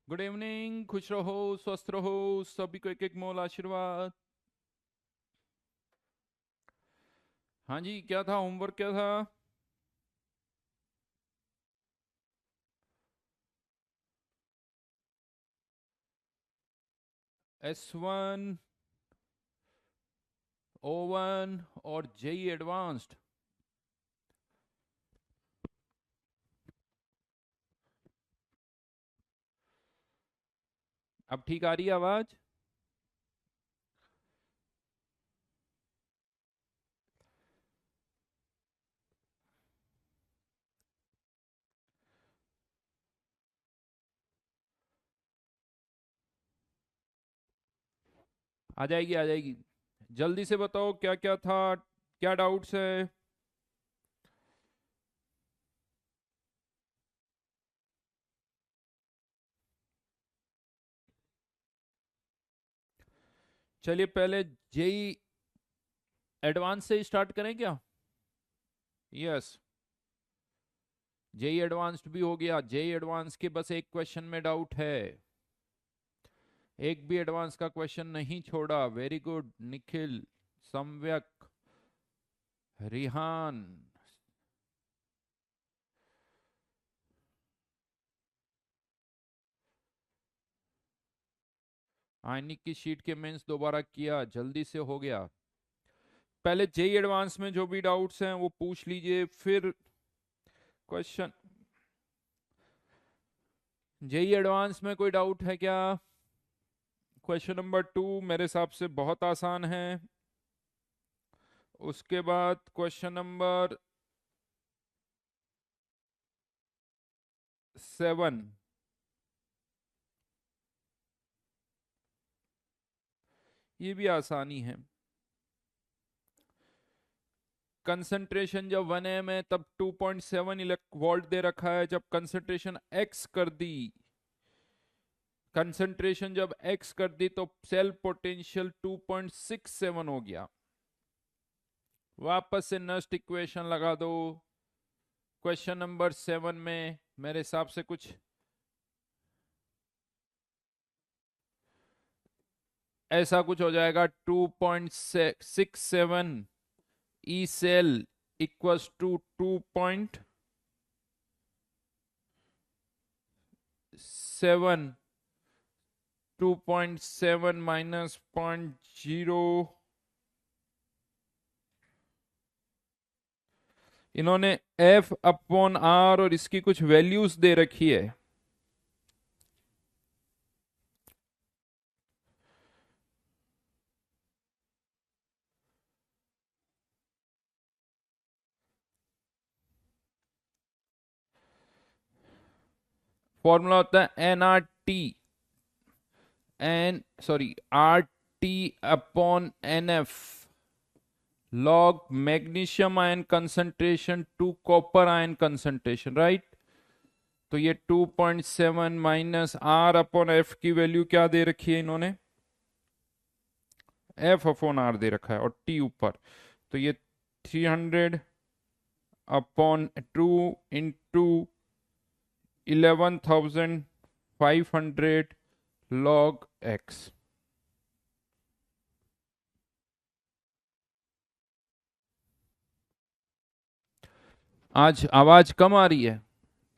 Good evening, खुश रहो, स्वस्थ रहो, सभी को एक एक मोल आशीर्वाद। हाँ जी, क्या था होमवर्क, क्या था? S1, O1 और जेई एडवांस्ड। अब ठीक आ रही है आवाज? आ जाएगी, आ जाएगी। जल्दी से बताओ क्या क्या था, क्या डाउट्स है। चलिए पहले जेई एडवांस से स्टार्ट करें क्या? यस, जेई एडवांस्ड भी हो गया। जेई एडवांस के बस एक क्वेश्चन में डाउट है, एक भी एडवांस का क्वेश्चन नहीं छोड़ा। वेरी गुड निखिल, सम्यक, रिहान। आयनिक की शीट के मेंस दोबारा किया, जल्दी से हो गया। पहले जेई एडवांस में जो भी डाउट्स हैं वो पूछ लीजिए, फिर क्वेश्चन। जेई एडवांस में कोई डाउट है क्या? क्वेश्चन नंबर 2 मेरे हिसाब से बहुत आसान है। उसके बाद क्वेश्चन नंबर 7, ये भी आसानी है। कंसंट्रेशन जब 1 m है तब 2.7 वोल्ट दे रखा है। जब कंसंट्रेशन x कर दी, कंसंट्रेशन जब x कर दी तो सेल पोटेंशियल 2.67 हो गया। वापस से नस्ट इक्वेशन लगा दो। क्वेश्चन नंबर 7 में मेरे हिसाब से कुछ ऐसा कुछ हो जाएगा, 2.67 E cell equals to 2.7, 2.7 minus 0.0। इन्होंने F अपॉन R और इसकी कुछ वैल्यूज दे रखी है। फॉर्मूला होता है NRT, RT upon NF, log magnesium ion concentration to copper ion concentration, right. तो ये 2.7 माइनस R अपॉन F की वैल्यू क्या दे रखी है इन्होंने? F अपॉन R दे रखा है और T ऊपर। तो ये 300 अपॉन 2 इंटू 11,500 लॉग X। आज आवाज कम आ रही है,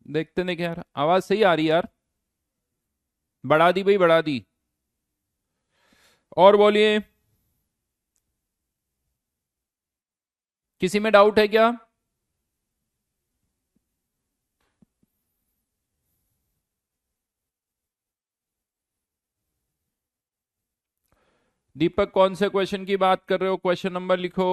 देखते नहीं क्या यार, आवाज सही आ रही है यार? बढ़ा दी भाई, बढ़ा दी। और बोलिए, किसी में डाउट है क्या? दीपक, कौन से क्वेश्चन की बात कर रहे हो? क्वेश्चन नंबर लिखो।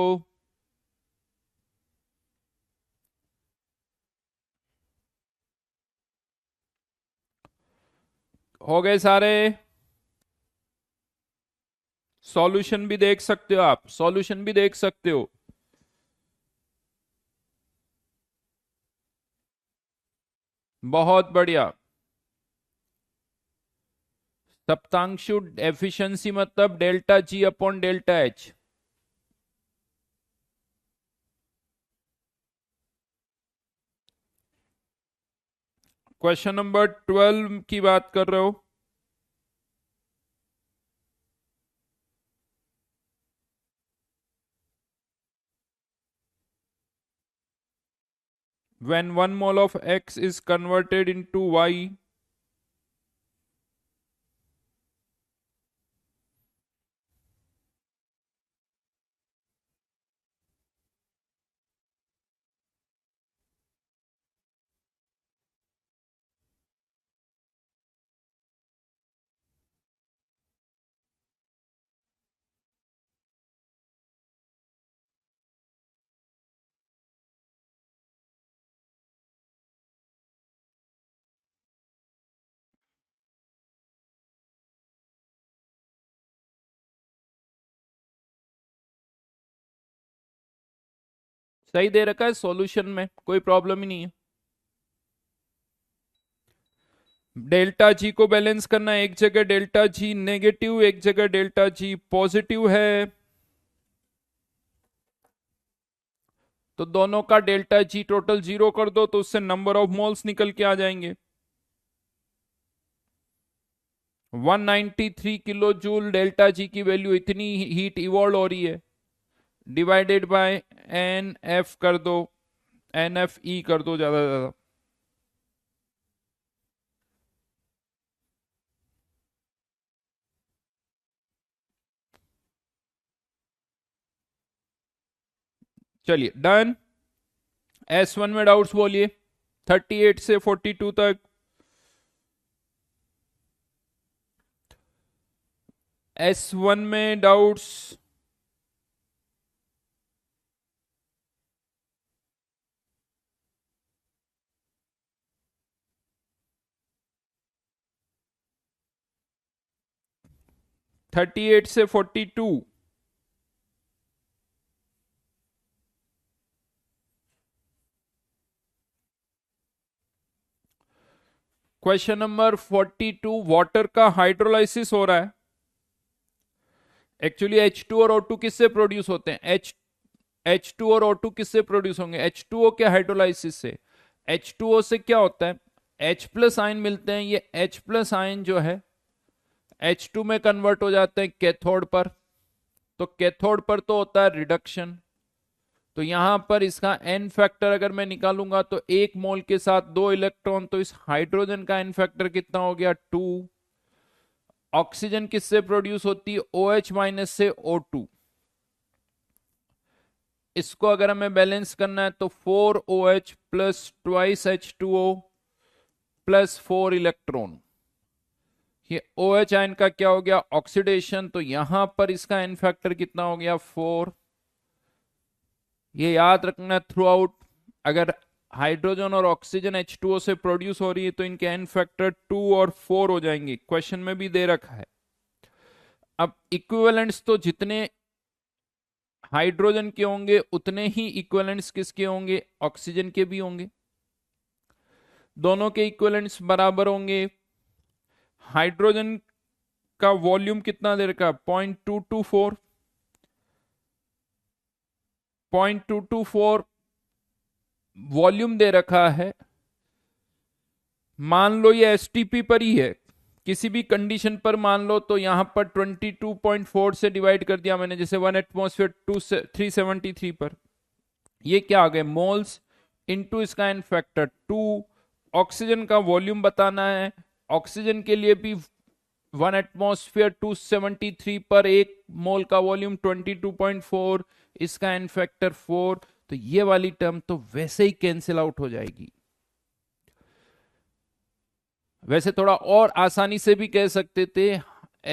हो गए सारे? सॉल्यूशन भी देख सकते हो आप, सॉल्यूशन भी देख सकते हो। बहुत बढ़िया। सप्तांशु एफिशिएंसी मतलब delta G upon delta H. Question number 12 की बात कर रहे हो? when 1 mole of X is converted into Y, सही दे रखा है सॉल्यूशन में, कोई प्रॉब्लम ही नहीं है। डेल्टा जी को बैलेंस करना, एक जगह डेल्टा जी नेगेटिव, एक जगह डेल्टा जी पॉजिटिव है, तो दोनों का डेल्टा जी टोटल 0 कर दो तो उससे नंबर ऑफ मोल्स निकल के आ जाएंगे। 193 किलो जूल डेल्टा जी की वैल्यू, इतनी हीट इवॉल्व हो रही है, डिवाइडेड बाय एन एफ कर दो, एन एफ ई कर दो ज्यादा से ज्यादा। चलिए डन। S1 में डाउट्स बोलिए 38 से 42 तक। S1 में डाउट्स। थर्टी एट से 42। क्वेश्चन नंबर 42, वाटर का हाइड्रोलाइसिस हो रहा है। एक्चुअली H2 और O2 किससे प्रोड्यूस होते हैं? H2 और O2 किससे प्रोड्यूस होंगे? H2O के हाइड्रोलाइसिस से। H2O से क्या होता है, H प्लस आयन मिलते हैं, ये H प्लस आयन जो है H2 में कन्वर्ट हो जाते हैं कैथोड पर, तो कैथोड पर तो होता है रिडक्शन, तो यहां पर इसका एन फैक्टर अगर मैं निकालूंगा तो एक मोल के साथ 2 इलेक्ट्रॉन, तो इस हाइड्रोजन का एन फैक्टर कितना हो गया? 2। ऑक्सीजन किससे प्रोड्यूस होती है? OH माइनस से O2। इसको अगर हमें बैलेंस करना है तो 4OH plus twice H2O plus 4 electron. ये OH आयन का क्या हो गया? ऑक्सीडेशन, तो यहां पर इसका एन फैक्टर कितना हो गया? 4। ये याद रखना थ्रू आउट, अगर हाइड्रोजन और ऑक्सीजन H2O से प्रोड्यूस हो रही है तो इनके एन फैक्टर 2 और 4 हो जाएंगे, क्वेश्चन में भी दे रखा है। अब इक्विवेलेंट्स तो जितने हाइड्रोजन के होंगे उतने ही इक्विवेलेंट्स किसके होंगे? ऑक्सीजन के भी होंगे। दोनों के इक्विवेलेंट्स बराबर होंगे। हाइड्रोजन का वॉल्यूम कितना दे रखा? 0.224, 0.224 वॉल्यूम दे रखा है। मान लो ये एसटीपी पर ही है, किसी भी कंडीशन पर मान लो, तो यहां पर 22.4 से डिवाइड कर दिया मैंने, जैसे 1 एटमॉस्फेयर 2 373 पर, ये क्या आ गए? मोल्स इनटू इसका एन फैक्टर 2। ऑक्सीजन का वॉल्यूम बताना है, ऑक्सीजन के लिए भी 1 एटमॉस्फेयर 273 पर एक मोल का वॉल्यूम 22.4, इसका एन फैक्टर 4, तो ये वाली टर्म तो वैसे ही कैंसिल आउट हो जाएगी। वैसे थोड़ा और आसानी से भी कह सकते थे,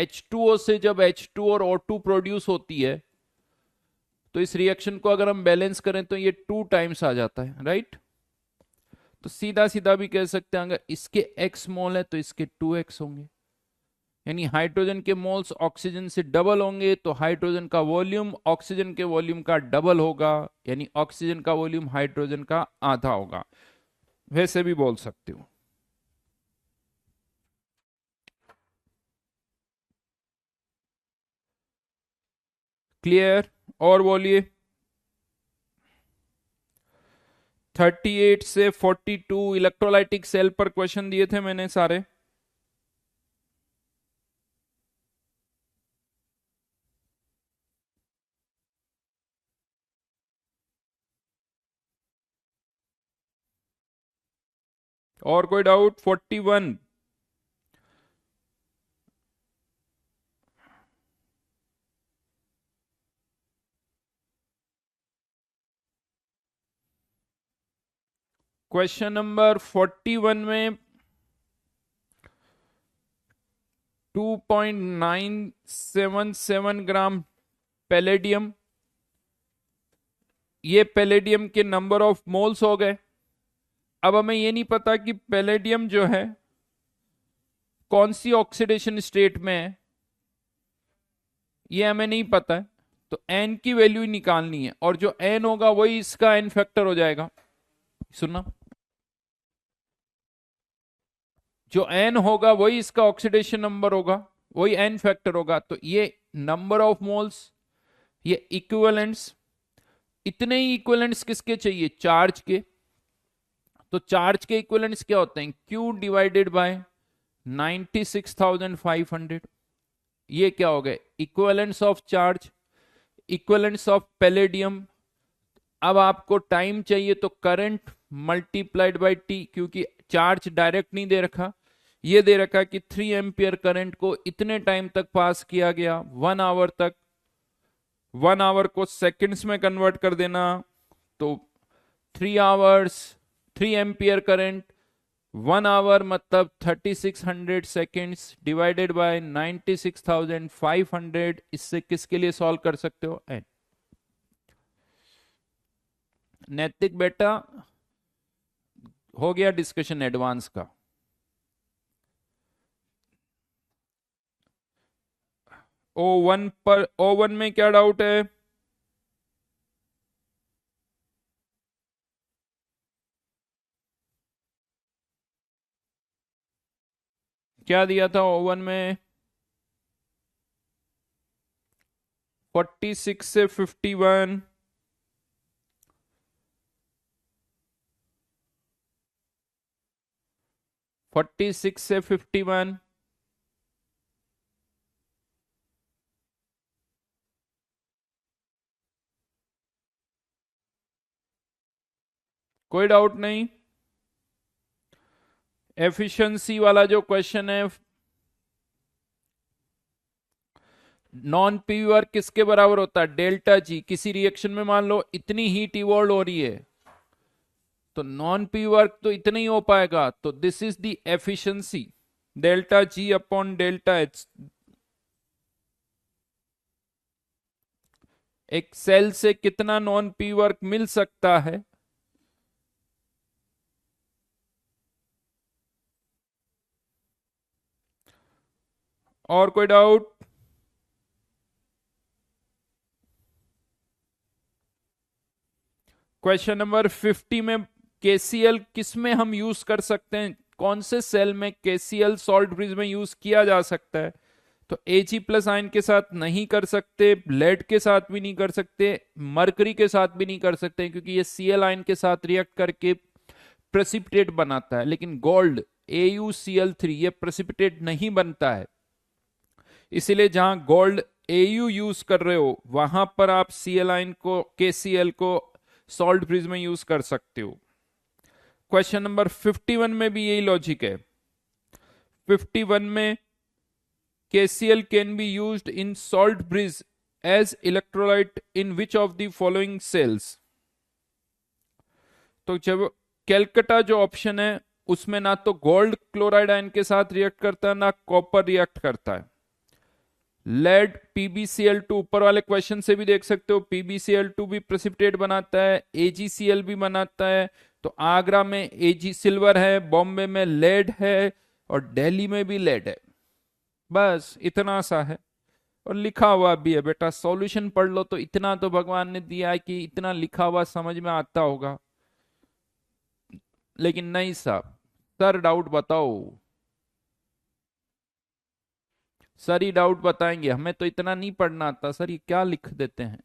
H2O से जब H2 और O2 प्रोड्यूस होती है तो इस रिएक्शन को अगर हम बैलेंस करें तो ये 2 टाइम्स आ जाता है, राइट? तो सीधा सीधा भी कह सकते हैं अगर इसके x मोल है तो इसके 2x होंगे, यानी हाइड्रोजन के मोल्स ऑक्सीजन से डबल होंगे तो हाइड्रोजन का वॉल्यूम ऑक्सीजन के वॉल्यूम का डबल होगा, यानी ऑक्सीजन का वॉल्यूम हाइड्रोजन का आधा होगा। वैसे भी बोल सकते हो। क्लियर? और बोलिए। 38 से 42 इलेक्ट्रोलाइटिक सेल पर क्वेश्चन दिए थे मैंने सारे। और कोई डाउट? 41। क्वेश्चन नंबर 41 में 2.977 ग्राम पैलेडियम, ये पैलेडियम के नंबर ऑफ मोल्स हो गए। अब हमें ये नहीं पता कि पैलेडियम जो है कौन सी ऑक्सीडेशन स्टेट में है, ये हमें नहीं पता है। तो एन की वैल्यू ही निकालनी है, और जो एन होगा वही इसका एन फैक्टर हो जाएगा। सुनना, जो एन होगा वही इसका ऑक्सीडेशन नंबर होगा, वही एन फैक्टर होगा। तो ये नंबर ऑफ मोल्स, ये इक्विवेलेंट्स, इतने ही इक्विवेलेंट्स किसके चाहिए? चार्ज के। तो चार्ज के इक्विवेलेंट्स क्या होते हैं? Q divided by 96,500। ये क्या हो गए? Equivalents of charge, equivalents of palladium. अब आपको टाइम चाहिए तो करंट मल्टीप्लाइड बाय टी, क्योंकि चार्ज डायरेक्ट नहीं दे रखा, ये दे रखा कि 3 एम्पियर करंट को इतने टाइम तक पास किया गया, 1 आवर तक। 1 आवर को सेकंड्स में कन्वर्ट कर देना, तो 3 आवर्स, 3 एम्पियर करंट, 1 आवर मतलब 3600 सेकेंड्स डिवाइडेड बाय 96,500। इससे किसके लिए सॉल्व कर सकते हो? एन। नैतिक बेटा, हो गया डिस्कशन एडवांस का। O1 पर, O1 में क्या डाउट है? क्या दिया था O1 में? 46 से 51, 46 से 51। कोई डाउट नहीं? एफिशिएंसी वाला जो क्वेश्चन है, नॉन पीवी वर्क किसके बराबर होता है? Delta G. किसी रिएक्शन में मान लो इतनी हीट इवॉल्व हो रही है, तो नॉन पीवी वर्क तो इतना ही हो पाएगा। तो this is the efficiency, delta G upon delta H. एक सेल से कितना नॉन पी वर्क मिल सकता है? और कोई डाउट? क्वेश्चन नंबर 50 में केसीएल किस में हम यूज कर सकते हैं? कौन से सेल में केसीएल सॉल्ट ब्रिज में यूज किया जा सकता है? तो Ag प्लस आयन के साथ नहीं कर सकते, लेड के साथ भी नहीं कर सकते, मरकरी के साथ भी नहीं कर सकते, क्योंकि ये Cl आयन के साथ रिएक्ट करके प्रेसिपिटेट बनाता है। लेकिन गोल्ड AuCl3 ये प्रेसिपिटेट नहीं बनता है, इसलिए जहां गोल्ड Au यूज कर रहे हो वहां पर आप Cl आयन को, KCl को सॉल्ट ब्रिज में यूज कर सकते हो। क्वेश्चन नंबर 51 में भी यही लॉजिक है। 51 में KCl can be used in salt bridge as electrolyte in which of the following cells? तो जब कैलकटा जो ऑप्शन है उसमें ना तो गोल्ड क्लोराइड आयन के साथ रिएक्ट करता है, ना कॉपर रिएक्ट करता है। लेड PbCl2, ऊपर वाले क्वेश्चन से भी देख सकते हो, PbCl2 भी प्रेसिपिटेट बनाता है, AgCl भी बनाता है। तो आगरा में Ag सिल्वर है, बॉम्बे में लेड है, और दिल्ली में भी लेड है। बस इतना सा है, और लिखा हुआ भी है बेटा। सॉल्यूशन पढ़ लो तो इतना तो भगवान ने दिया है कि इतना लिखा हुआ समझ में आता होगा। लेकिन नहीं साहब, सर डाउट बताओ, सर ही डाउट बताएंगे, हमें तो इतना नहीं पढ़ना आता सर, ये क्या लिख देते हैं।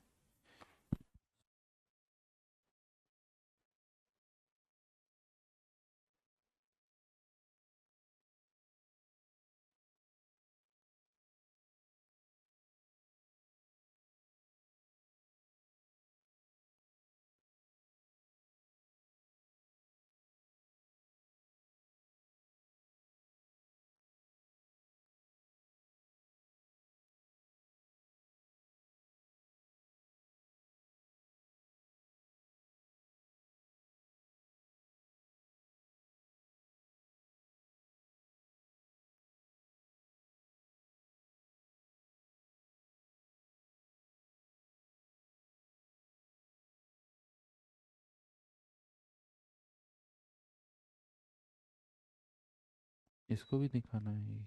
इसको भी दिखाना है।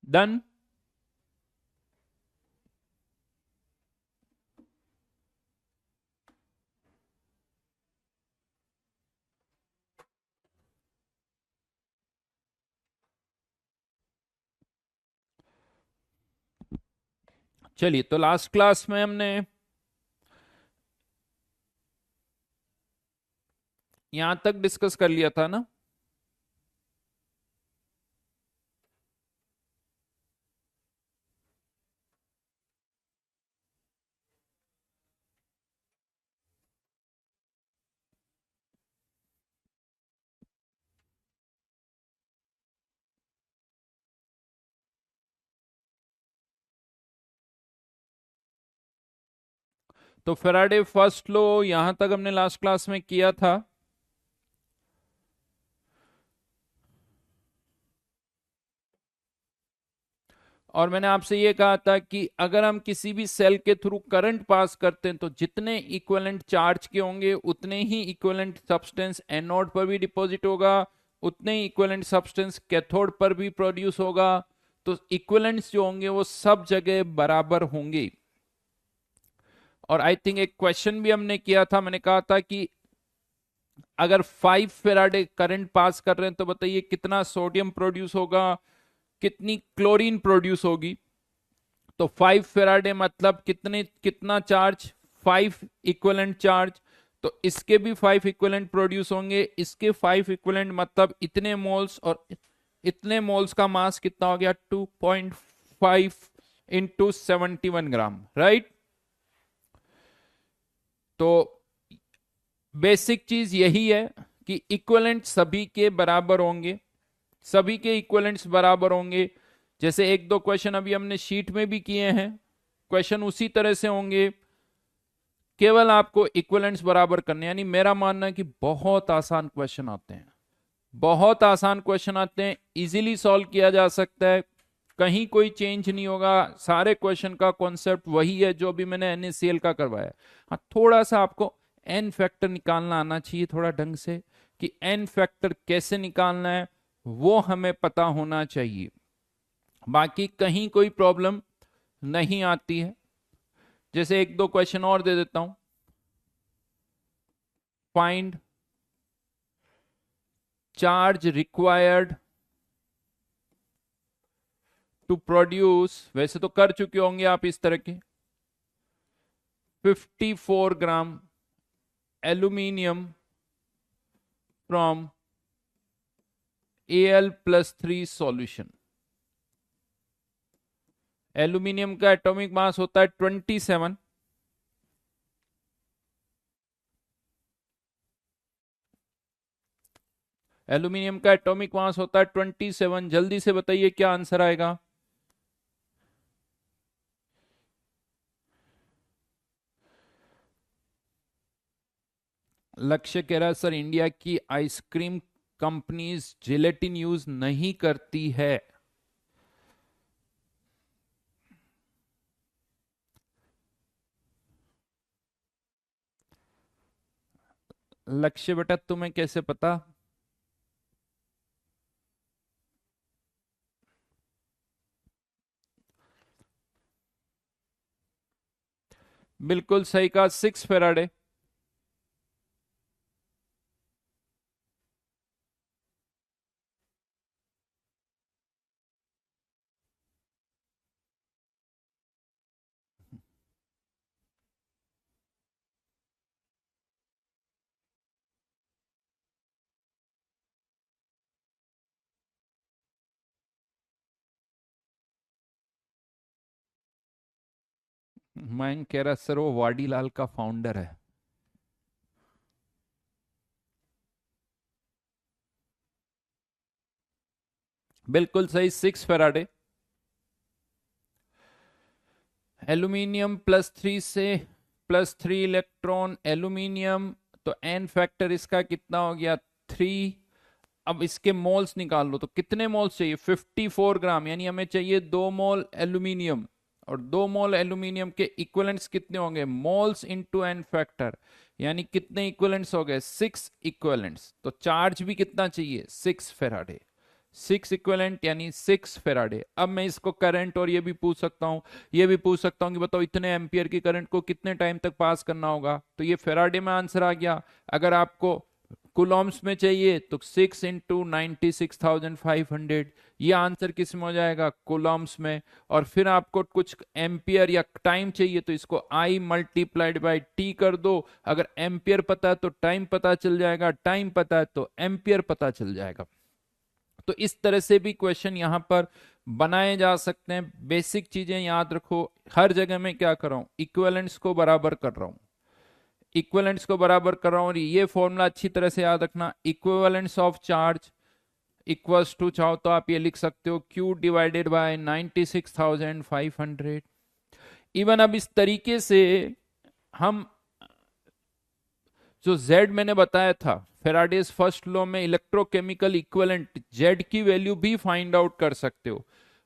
डन। चलिए, तो लास्ट क्लास में हमने यहां तक डिस्कस कर लिया था ना। तो फेराडे फर्स्ट लॉ यहां तक हमने लास्ट क्लास में किया था। और मैंने आपसे यह कहा था कि अगर हम किसी भी सेल के थ्रू करंट पास करते हैं तो जितने इक्विवेलेंट चार्ज के होंगे उतने ही इक्विवेलेंट सब्सटेंस एनोड पर भी डिपॉजिट होगा, उतने ही इक्विवेलेंट सब्सटेंस कैथोड पर भी प्रोड्यूस होगा। तो इक्विवेलेंट्स जो होंगे वो सब जगह बराबर होंगे। और आई थिंक एक क्वेश्चन भी हमने किया था, मैंने कहा था कि अगर 5 फेराडे करंट पास कर रहे हैं तो बताइए कितना सोडियम प्रोड्यूस होगा, कितनी क्लोरीन प्रोड्यूस होगी। तो 5 फेराडे मतलब कितना चार्ज, 5 इक्विवेलेंट चार्ज। तो इसके भी 5 इक्विवेलेंट प्रोड्यूस होंगे, इसके 5 इक्विवेलेंट मतलब इतने मोल्स, और इतने मोल्स का मास कितना हो गया 2.5 इंटू 71 ग्राम, राइट। तो बेसिक चीज यही है कि इक्विवेलेंट सभी के बराबर होंगे, सभी के इक्विवेलेंट्स बराबर होंगे। जैसे एक दो क्वेश्चन अभी हमने शीट में भी किए हैं, क्वेश्चन उसी तरह से होंगे, केवल आपको इक्विवेलेंट्स बराबर करने। यानी मेरा मानना है कि बहुत आसान क्वेश्चन आते हैं, बहुत आसान क्वेश्चन आते हैं, इजीली सॉल्व किया जा सकता है, कहीं कोई चेंज नहीं होगा, सारे क्वेश्चन का कॉन्सेप्ट वही है जो भी मैंने NaCl का करवाया। हाँ, थोड़ा सा आपको एन फैक्टर निकालना आना चाहिए थोड़ा ढंग से, कि एन फैक्टर कैसे निकालना है वो हमें पता होना चाहिए, बाकी कहीं कोई प्रॉब्लम नहीं आती है। जैसे एक दो क्वेश्चन और दे देता हूं। Find charge required to produce, वैसे तो कर चुके होंगे आप इस तरह के, 54 gram aluminium from Al+3 solution. Aluminium का एटॉमिक मास होता है 27, एल्यूमिनियम का एटॉमिक मास होता है 27। जल्दी से बताइए क्या आंसर आएगा। लक्ष्य कह रहा है सर इंडिया की आइसक्रीम कंपनीज जिलेटिन यूज नहीं करती है। लक्ष्य बेटा तुम्हें कैसे पता। बिल्कुल सही कहा, 6 फेराडे। मैं कह रहा सर वो वाडीलाल का फाउंडर है। बिल्कुल सही, 6 फेराडे। एल्यूमिनियम +3 से +3 इलेक्ट्रॉन एल्यूमिनियम, तो एन फैक्टर इसका कितना हो गया 3। अब इसके मोल्स निकाल लो, तो कितने मोल्स चाहिए 54 ग्राम, यानी हमें चाहिए 2 मोल एल्यूमिनियम और 2 मोल एल्यूमिनियम के इक्विवेलेंट्स कितने होंगे, मोल्स इनटू एन फैक्टर, यानी कितने इक्विवेलेंट्स हो गए, 6 इक्विवेलेंट्स। तो चार्ज भी कितना चाहिए, 6 फेराडे, 6 इक्विवेलेंट यानी 6 फेराडे। अब मैं इसको करंट और ये भी पूछ सकता हूं, ये भी पूछ सकता हूं कि बताओ इतने एम्पियर की करंट को कितने टाइम तक पास करना होगा, तो ये फेराडे में आंसर आ गया। अगर आपको कुलॉम्स में चाहिए तो 6 इंटू 96,500, ये आंसर किस में हो जाएगा, कुलॉम्स में। और फिर आपको कुछ एम्पियर या टाइम चाहिए तो इसको I मल्टीप्लाइड बाई टी कर दो। अगर एम्पियर पता है तो टाइम पता चल जाएगा, टाइम पता है तो एम्पियर पता चल जाएगा। तो इस तरह से भी क्वेश्चन यहां पर बनाए जा सकते हैं। बेसिक चीजें याद रखो, हर जगह में क्या कर रहा हूं, इक्विवेलेंट्स को बराबर कर रहा हूं, इक्विवेलेंट्स को बराबर कर रहा हूं। और ये फॉर्मूला अच्छी तरह से याद रखना, equivalents of charge equals to, चाहो तो आप ये लिख सकते हो Q डिवाइडेड बाय 96,500। इवन अब इस तरीके से हम जो Z मैंने बताया था फेराडेज फर्स्ट लॉ में, इलेक्ट्रोकेमिकल इक्विवेलेंट Z की वैल्यू भी फाइंड आउट कर सकते हो।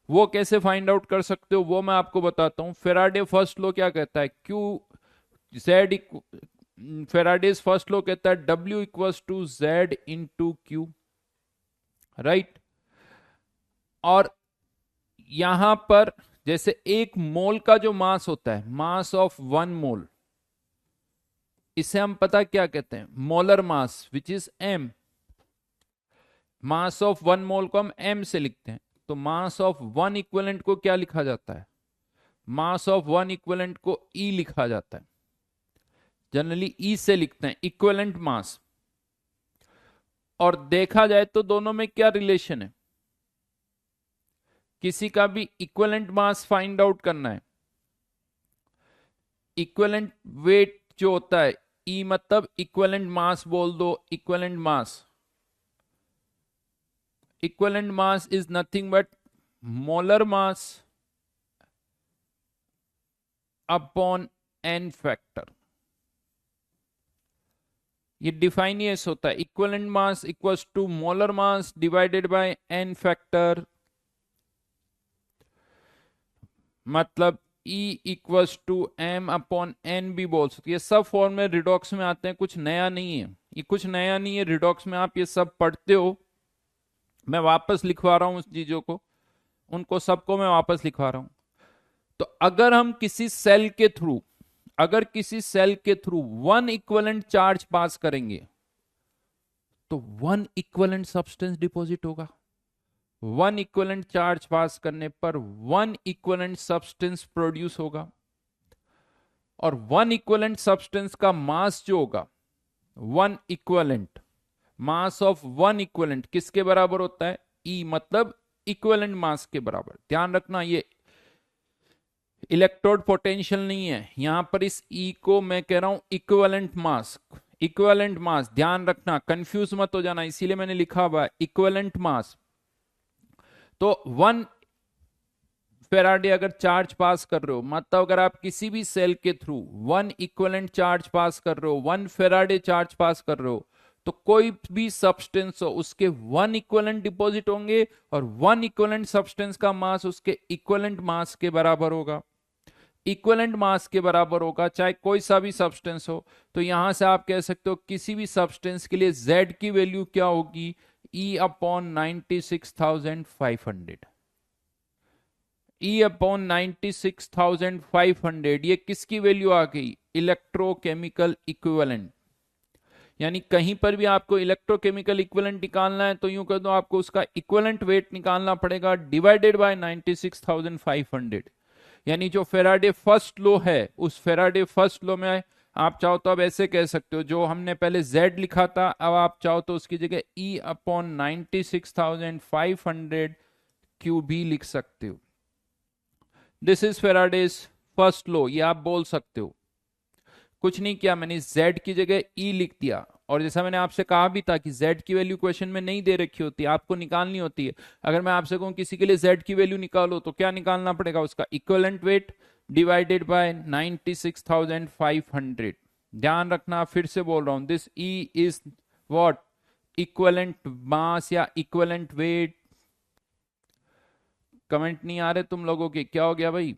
वो कैसे फाइंड आउट कर सकते हो वो मैं आपको बताता हूं। फेराडे फर्स्ट लॉ क्या कहता है, Q Z, Faraday's first law कहता है W equals to Z into Q, right. और यहां पर जैसे एक मोल का जो मास होता है, मास ऑफ 1 मोल, इसे हम पता क्या कहते हैं, molar mass which is M। Mass of 1 मोल को हम M से लिखते हैं। तो मास ऑफ 1 इक्विवेलेंट को क्या लिखा जाता है, मास ऑफ 1 इक्विवेलेंट को E लिखा जाता है, जनरली E से लिखते हैं, इक्विवेलेंट मास। और देखा जाए तो दोनों में क्या रिलेशन है, किसी का भी इक्विवेलेंट मास फाइंड आउट करना है, इक्विवेलेंट वेट जो होता है, E मतलब इक्विवेलेंट मास बोल दो, equivalent mass, equivalent mass is nothing but molar mass upon n factor. ये डिफाइन ही ऐसे होता है, equivalent mass equals to molar mass divided by n factor. मतलब E equals to m upon n भी बोल सकते। ये सब फॉर्म में रिडॉक्स में आते हैं, कुछ नया नहीं है, ये कुछ नया नहीं है। रिडॉक्स में आप ये सब पढ़ते हो, मैं वापस लिखवा रहा हूं उस चीजों को, उनको सबको मैं वापस लिखवा रहा हूं। तो अगर हम किसी सेल के थ्रू, अगर किसी सेल के थ्रू 1 इक्विवेलेंट चार्ज पास करेंगे तो 1 इक्विवेलेंट सब्सटेंस डिपॉजिट होगा। 1 इक्विवेलेंट चार्ज पास करने पर 1 इक्विवेलेंट सब्सटेंस प्रोड्यूस होगा। और 1 इक्विवेलेंट सब्सटेंस का मास जो होगा, 1 इक्विवेलेंट मास ऑफ 1 इक्विवेलेंट किसके बराबर होता है, E मतलब इक्विवेलेंट मास के बराबर। ध्यान रखना ये इलेक्ट्रोड पोटेंशियल नहीं है, यहां पर इस E को मैं कह रहा हूं इक्विवेलेंट मास, इक्विवेलेंट मास। ध्यान रखना, कंफ्यूज मत हो जाना, इसीलिए मैंने लिखा हुआ है इक्विवेलेंट मास। तो 1 फेराडे अगर चार्ज पास कर रहे हो, मतलब अगर आप किसी भी सेल के थ्रू 1 इक्विवेलेंट चार्ज पास कर रहे हो, 1 फेराडे चार्ज पास कर रहे हो, तो कोई भी सब्सटेंस हो उसके 1 इक्विवेलेंट डिपॉजिट होंगे और 1 इक्विवेलेंट सब्सटेंस का मास उसके इक्विवेलेंट मास के बराबर होगा, इक्विवेलेंट मास के बराबर होगा, चाहे कोई सा भी सब्सटेंस हो। तो यहां से आप कह सकते हो किसी भी सब्सटेंस के लिए Z की वैल्यू क्या होगी, E अपॉन 96,500, E अपॉन 96,500। ये किसकी वैल्यू आ गई, इलेक्ट्रोकेमिकल इक्विवेलेंट। यानी कहीं पर भी आपको इलेक्ट्रोकेमिकल इक्विवेलेंट निकालना है तो यूं कर दो, आपको उसका इक्विवेलेंट वेट निकालना पड़ेगा डिवाइडेड बाय 96,500। यानी जो फेराडे फर्स्ट लॉ है, उस फेराडे फर्स्ट लॉ में आप चाहो तो अब ऐसे कह सकते हो, जो हमने पहले Z लिखा था अब आप चाहो तो उसकी जगह E अपॉन 96,500 क्यू भी लिख सकते हो। This is Faraday's first law, ये आप बोल सकते हो। कुछ नहीं किया मैंने, Z की जगह E लिख दिया। और जैसा मैंने आपसे कहा भी था कि Z की वैल्यू क्वेश्चन में नहीं दे रखी होती, आपको निकालनी होती है। अगर मैं आपसे कहूं किसी के लिए Z की वैल्यू निकालो तो क्या निकालना पड़ेगा, उसका इक्विवेलेंट वेट डिवाइडेड बाय 96,500। ध्यान रखना, फिर से बोल रहा हूं, this E is what, equivalent mass या इक्विवेलेंट वेट। कमेंट नहीं आ रहे तुम लोगों के, क्या हो गया भाई,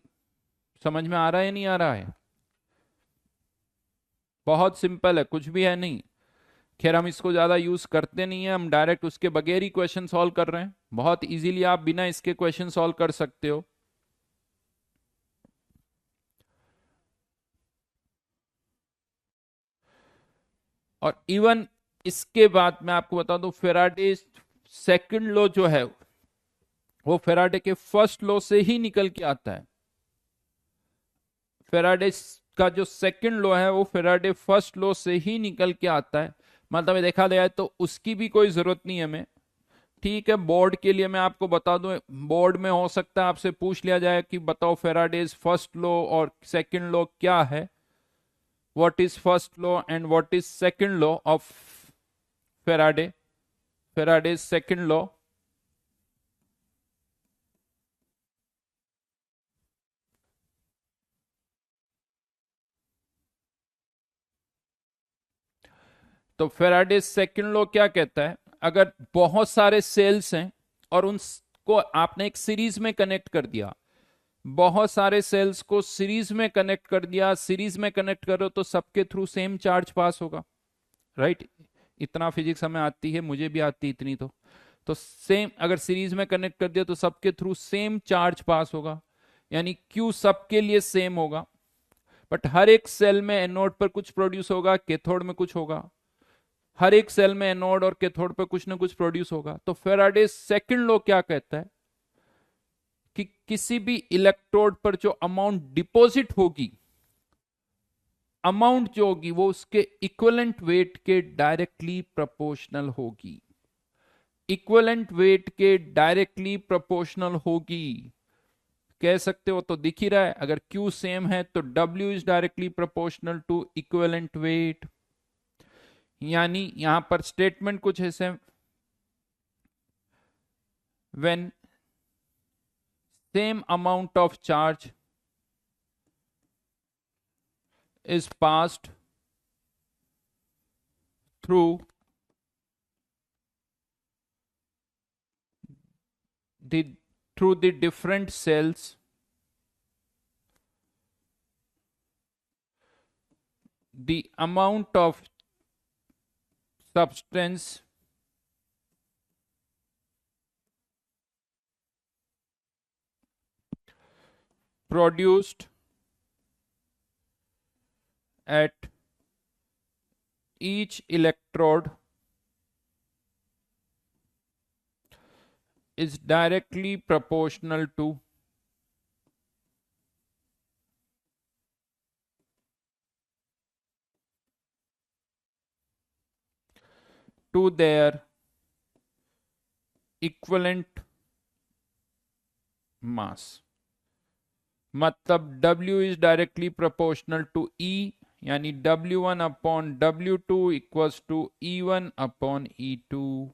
समझ में आ रहा है नहीं आ रहा है? बहुत सिंपल है, कुछ भी है नहीं। खैर हम इसको ज्यादा यूज करते नहीं है, हम डायरेक्ट उसके बगैर ही क्वेश्चन सॉल्व कर रहे हैं। बहुत इजीली आप बिना इसके क्वेश्चन सॉल्व कर सकते हो। और इवन इसके बाद मैं आपको बता दूं, फेराडे सेकंड लॉ जो है वो फेराडे के फर्स्ट लॉ से ही निकल के आता है। फेराडे का जो सेकंड लॉ है वो फेराडे फर्स्ट लॉ से ही निकल के आता है। मतलब ये देखा जाए तो उसकी भी कोई जरूरत नहीं है हमें। ठीक है, बोर्ड के लिए मैं आपको बता दूं, बोर्ड में हो सकता है आपसे पूछ लिया जाए कि बताओ फेराडेज फर्स्ट लॉ और सेकंड लॉ क्या है। What is first law and what is second law of Faraday, Faraday's second law. तो फेराडेज सेकंड लॉ क्या कहता है, अगर बहुत सारे सेल्स हैं और उनको आपने एक सीरीज में कनेक्ट कर दिया, बहुत सारे सेल्स को सीरीज में कनेक्ट कर दिया, सीरीज में कनेक्ट करो तो सबके थ्रू सेम चार्ज पास होगा, राइट? इतना फिजिक्स हमें आती है, मुझे भी आती है इतनी। तो सेम अगर सीरीज में कनेक्ट कर दिया तो सबके थ्रू सेम चार्ज पास होगा, यानी क्यू सबके लिए सेम होगा। बट हर एक सेल में एनोड पर कुछ प्रोड्यूस होगा, कैथोड में कुछ होगा। हर एक सेल में एनोड और कैथोड पर कुछ ना कुछ प्रोड्यूस होगा। तो फेराडे सेकंड लॉ क्या कहता है कि किसी भी इलेक्ट्रोड पर जो अमाउंट डिपॉजिट होगी, अमाउंट जो होगी वो उसके इक्विवेलेंट वेट के डायरेक्टली प्रोपोर्शनल होगी। इक्विवेलेंट वेट के डायरेक्टली प्रोपोर्शनल होगी। कह सकते हो तो दिख ही रहा है, अगर Q सेम है तो W is directly proportional to equivalent weight. यानी यहां पर स्टेटमेंट कुछ ऐसे, when same amount of charge is passed through the through the different cells, the amount of substance produced at each electrode is directly proportional to their equivalent mass। मतलब W is directly proportional to E, यानी W1 upon W2 equals to E1 upon E2।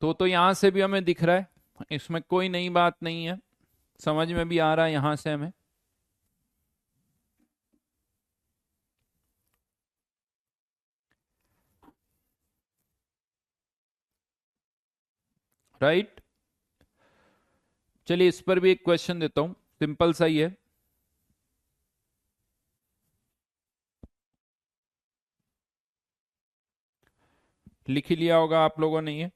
तो यहां से भी हमें दिख रहा है, इसमें कोई नई बात नहीं है, समझ में भी आ रहा है यहां से हमें। राइट? चलिए इस पर भी एक क्वेश्चन देता हूं, सिंपल सा ही है। लिख ही लिया होगा आप लोगों ने ये।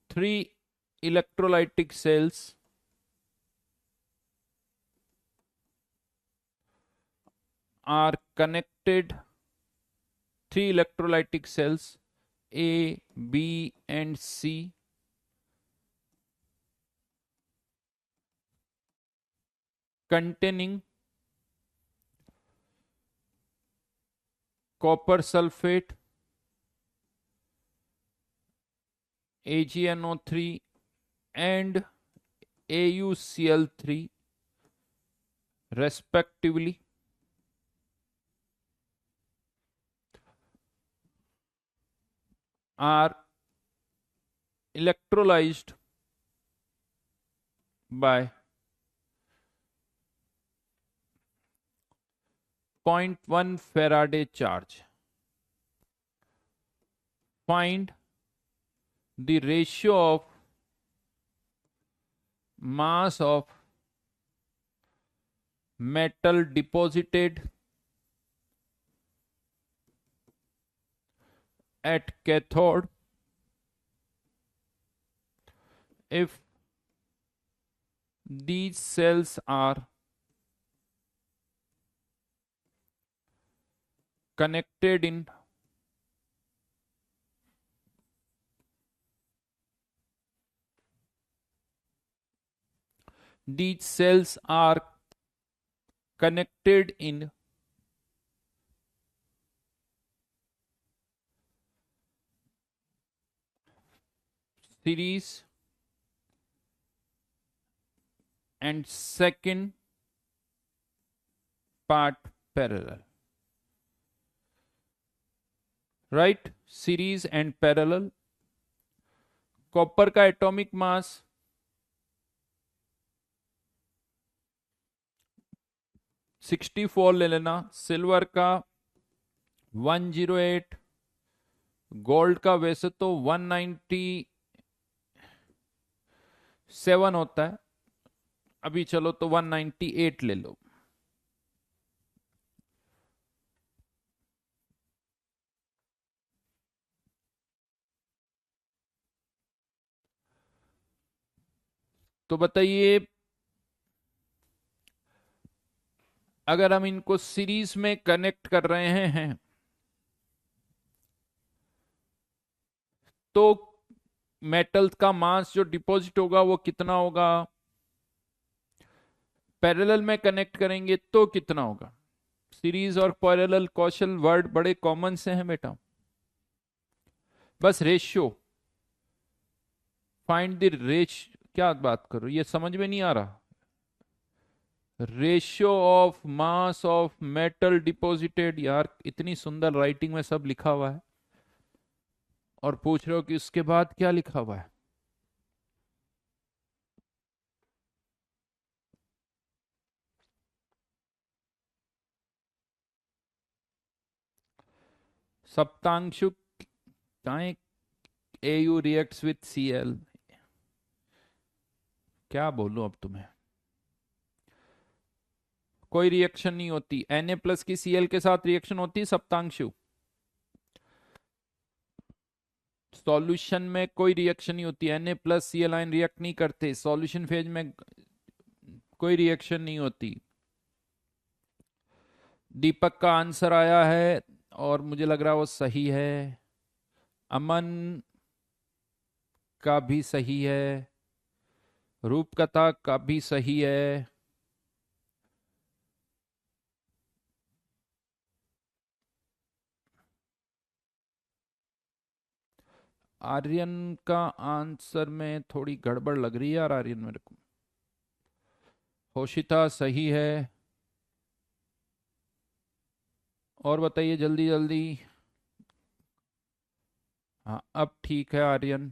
3 electrolytic cells are connected, 3 electrolytic cells A, B and C containing copper sulfate, AgNO3 and AuCl3 respectively, are electrolyzed by 0.1 Faraday charge. Find the ratio of mass of metal deposited at cathode if these cells are connected in series and second part parallel, right? Series and parallel. Copper का atomic mass 64 ले लेना, silver का 108, gold का वैसे तो 197 होता है, अभी चलो तो 198 ले लो. तो बताइए, अगर हम इनको सीरीज में कनेक्ट कर रहे हैं तो मेटल का मास जो डिपॉजिट होगा वो कितना होगा, पैरेलल में कनेक्ट करेंगे तो कितना होगा. सीरीज और पैरेलल कौशल वर्ड बड़े कॉमन से हैं बेटा, बस रेशियो फाइंड द रेश. क्या बात करो, ये समझ में नहीं आ रहा. Ratio of mass of metal deposited. यार इतनी सुंदर राइटिंग में सब लिखा हुआ है और पूछ रहे हो कि उसके बाद क्या लिखा हुआ है. सप्तांशु AU रिएक्ट्स विथ Cl. क्या बोलूं अब तुम्हें, कोई रिएक्शन नहीं होती. Na प्लस की Cl के साथ रिएक्शन होती है सप्तांशु. सॉल्यूशन में कोई रिएक्शन नहीं होती. Na plus Cl ion react नहीं करते. सॉल्यूशन फेज में कोई रिएक्शन नहीं होती. दीपक का आंसर आया है और मुझे लग रहा है वो सही है. अमन का भी सही है, रूपकथा का भी सही है. आर्यन का आंसर में थोड़ी गड़बड़ लग रही है यार, आर्यन मेरे को. होशिता सही है. और बताइए जल्दी जल्दी. हाँ अब ठीक है आर्यन,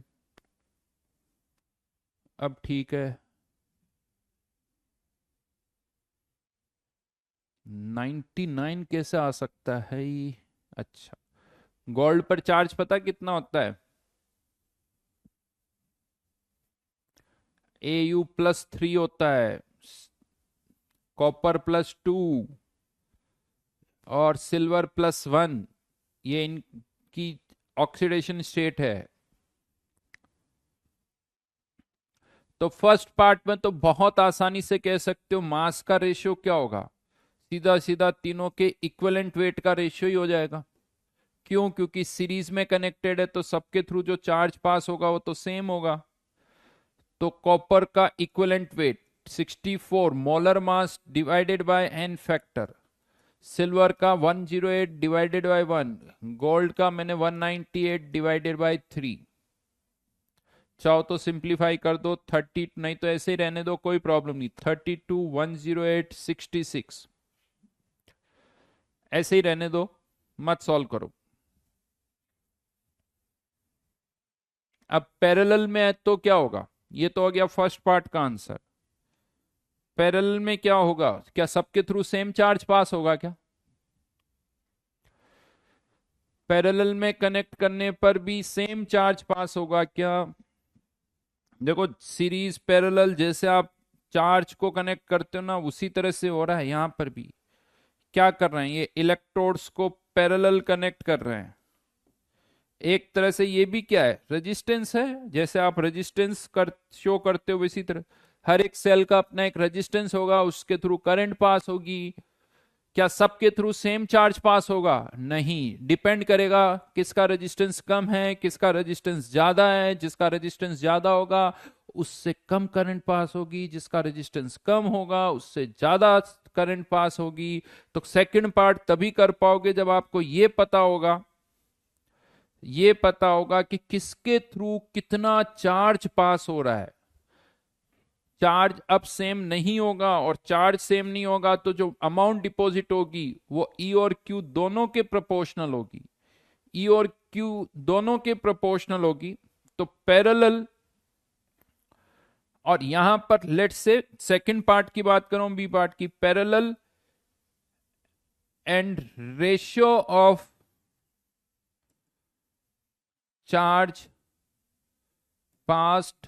अब ठीक है. 99 कैसे आ सकता है ये? अच्छा, गोल्ड पर चार्ज पता कितना होता है? AU+3 होता है, कॉपर +2 और सिल्वर +1. ये इनकी ऑक्सीडेशन स्टेट है. तो फर्स्ट पार्ट में तो बहुत आसानी से कह सकते हो मास का रेशियो क्या होगा, सीधा सीधा तीनों के इक्विवेलेंट वेट का रेशियो ही हो जाएगा. क्यों? क्योंकि सीरीज में कनेक्टेड है तो सबके थ्रू जो चार्ज पास होगा वो तो सेम होगा. तो कॉपर का equivalent weight 64 molar mass divided by n factor, silver का 108 डिवाइडेड बाय 1, गोल्ड का मैंने 198 डिवाइडेड बाय 3. चाहो तो सिंप्लीफाई कर दो, 30, नहीं तो ऐसे ही रहने दो, कोई प्रॉब्लम नहीं. 32 108 66 ऐसे ही रहने दो, मत सॉल्व करो. अब पैरेलल में है तो क्या होगा, ये तो हो गया फर्स्ट पार्ट का आंसर. पैरेलल में क्या होगा, क्या सबके थ्रू सेम चार्ज पास होगा क्या? पैरेलल में कनेक्ट करने पर भी सेम चार्ज पास होगा क्या? देखो सीरीज पैरेलल जैसे आप चार्ज को कनेक्ट करते हो ना, उसी तरह से हो रहा है यहां पर भी। क्या कर रहे हैं, ये इलेक्ट्रोड्स को पैरेलल कनेक्ट कर रहे हैं। एक तरह से ये भी क्या है, रेजिस्टेंस है। जैसे आप रेजिस्टेंस कर शो करते हो इसी तरह हर एक सेल का अपना एक रेजिस्टेंस होगा, उसके थ्रू करंट पास होगी। क्या सबके थ्रू सेम चार्ज पास होगा? नहीं, डिपेंड करेगा किसका रेजिस्टेंस कम है, किसका रेजिस्टेंस ज्यादा है। जिसका रेजिस्टेंस ज्यादा होगा उससे कम करंट पास होगी, जिसका रेजिस्टेंस कम होगा उससे ज्यादा करंट पास होगी। तो सेकंड पार्ट तभी कर पाओगे जब आपको ये पता होगा कि किसके थ्रू कितना चार्ज पास हो रहा है। चार्ज अब सेम नहीं होगा, और चार्ज सेम नहीं होगा तो जो अमाउंट डिपॉजिट होगी वो ई और क्यू दोनों के प्रोपोर्शनल होगी। ई और क्यू दोनों के प्रोपोर्शनल होगी। तो पैरेलल, और यहां पर लेट से सेकंड पार्ट की बात करूं, बी पार्ट की, parallel and ratio of charge past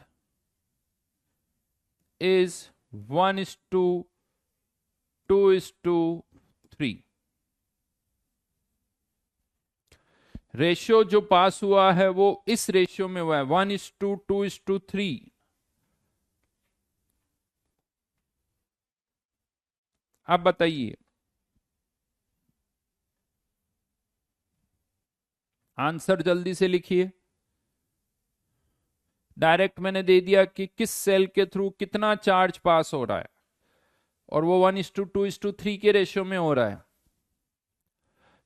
is 1:2:3। Ratio जो पास हुआ है वो इस रेशियो में हुआ है 1:2:3। अब बताइए आंसर जल्दी से लिखिए। डायरेक्ट मैंने दे दिया कि किस सेल के थ्रू कितना चार्ज पास हो रहा है, और वो 1:2:3 के रेशियो में हो रहा है।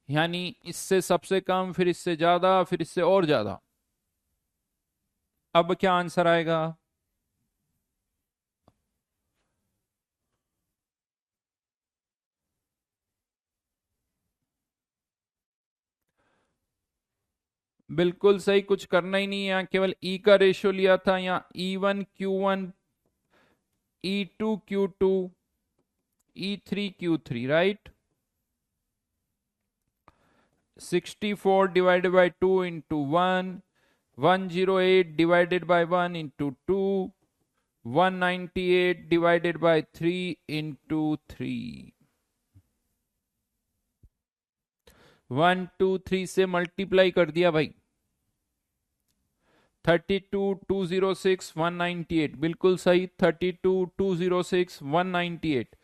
यानी इससे सबसे कम, फिर इससे ज्यादा, फिर इससे और ज्यादा। अब क्या आंसर आएगा? बिल्कुल सही, कुछ करना ही नहीं है। यहाँ केवल ई का रेशियो लिया था। यहाँ E1 Q1, E2 Q2, E3 Q3, right. 64 divided by 2 into 1, 108 divided by 1 into 2, 198 divided by 3 into 3। 1 2 3 से मल्टीप्लाई कर दिया भाई। 32 206 198, बिल्कुल सही। 32 206 198।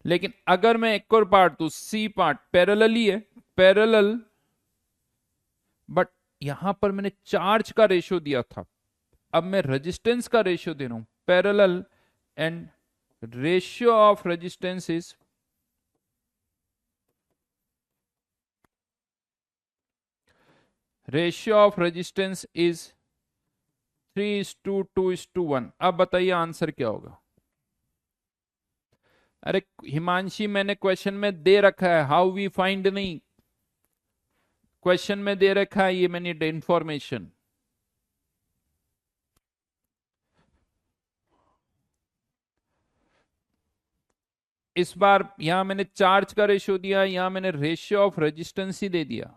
लेकिन अगर मैं एक और पार्ट दू, सी पार्ट पैरेलल ही है, पैरेलल, बट यहां पर मैंने चार्ज का रेशियो दिया था, अब मैं रेजिस्टेंस का रेशियो दे रहा हूं। Parallel and ratio of resistance is ratio of resistance is 3:2:1। अब बताइए आंसर क्या होगा? अरे हिमांशी, मैंने क्वेश्चन में दे रखा है, हाउ वी फाइंड नहीं, क्वेश्चन में दे रखा है, ये मैंने इंफॉर्मेशन। इस बार यहां मैंने चार्ज का रेशियो दिया, यहां मैंने रेशियो ऑफ रेजिस्टेंस ही दे दिया।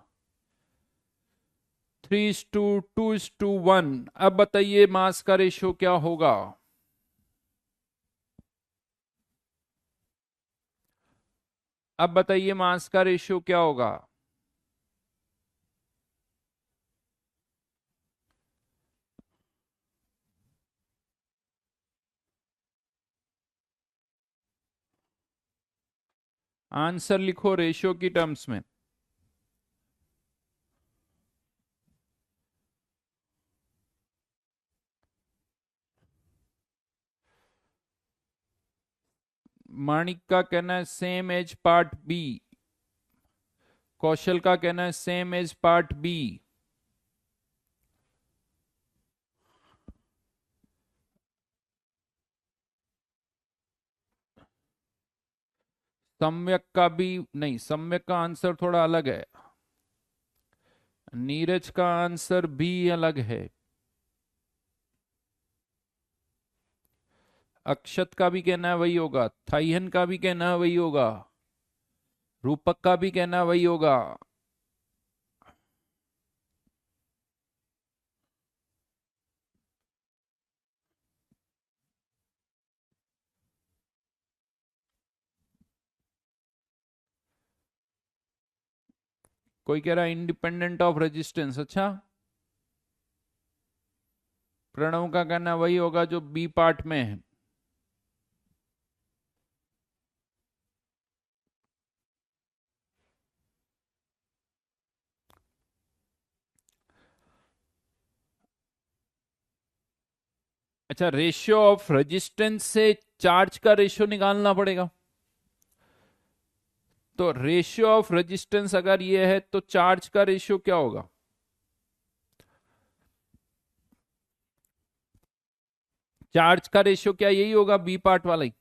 3:2:1। अब बताइए मास का रेशियो क्या होगा? अब बताइए मास का रेशियो क्या होगा? आंसर लिखो रेशियो की टर्म्स में। माणिक का कहना है सेम एज पार्ट बी। कौशल का कहना है सेम एज पार्ट बी। सम्यक का भी नहीं, सम्यक का आंसर थोड़ा अलग है। नीरज का आंसर भी अलग है। अक्षत का भी कहना है वही होगा, थाइहन का भी कहना है वही होगा। रूपक का भी कहना वही होगा। कोई कह रहा है इंडिपेंडेंट ऑफ रेजिस्टेंस। अच्छा, प्रणव का कहना वही होगा जो बी पार्ट में है। अच्छा, रेशियो ऑफ रेजिस्टेंस से चार्ज का रेशियो निकालना पड़ेगा। तो रेशियो ऑफ रेजिस्टेंस अगर ये है तो चार्ज का रेशियो क्या होगा? चार्ज का रेशियो क्या यही होगा, बी पार्ट वाला ही?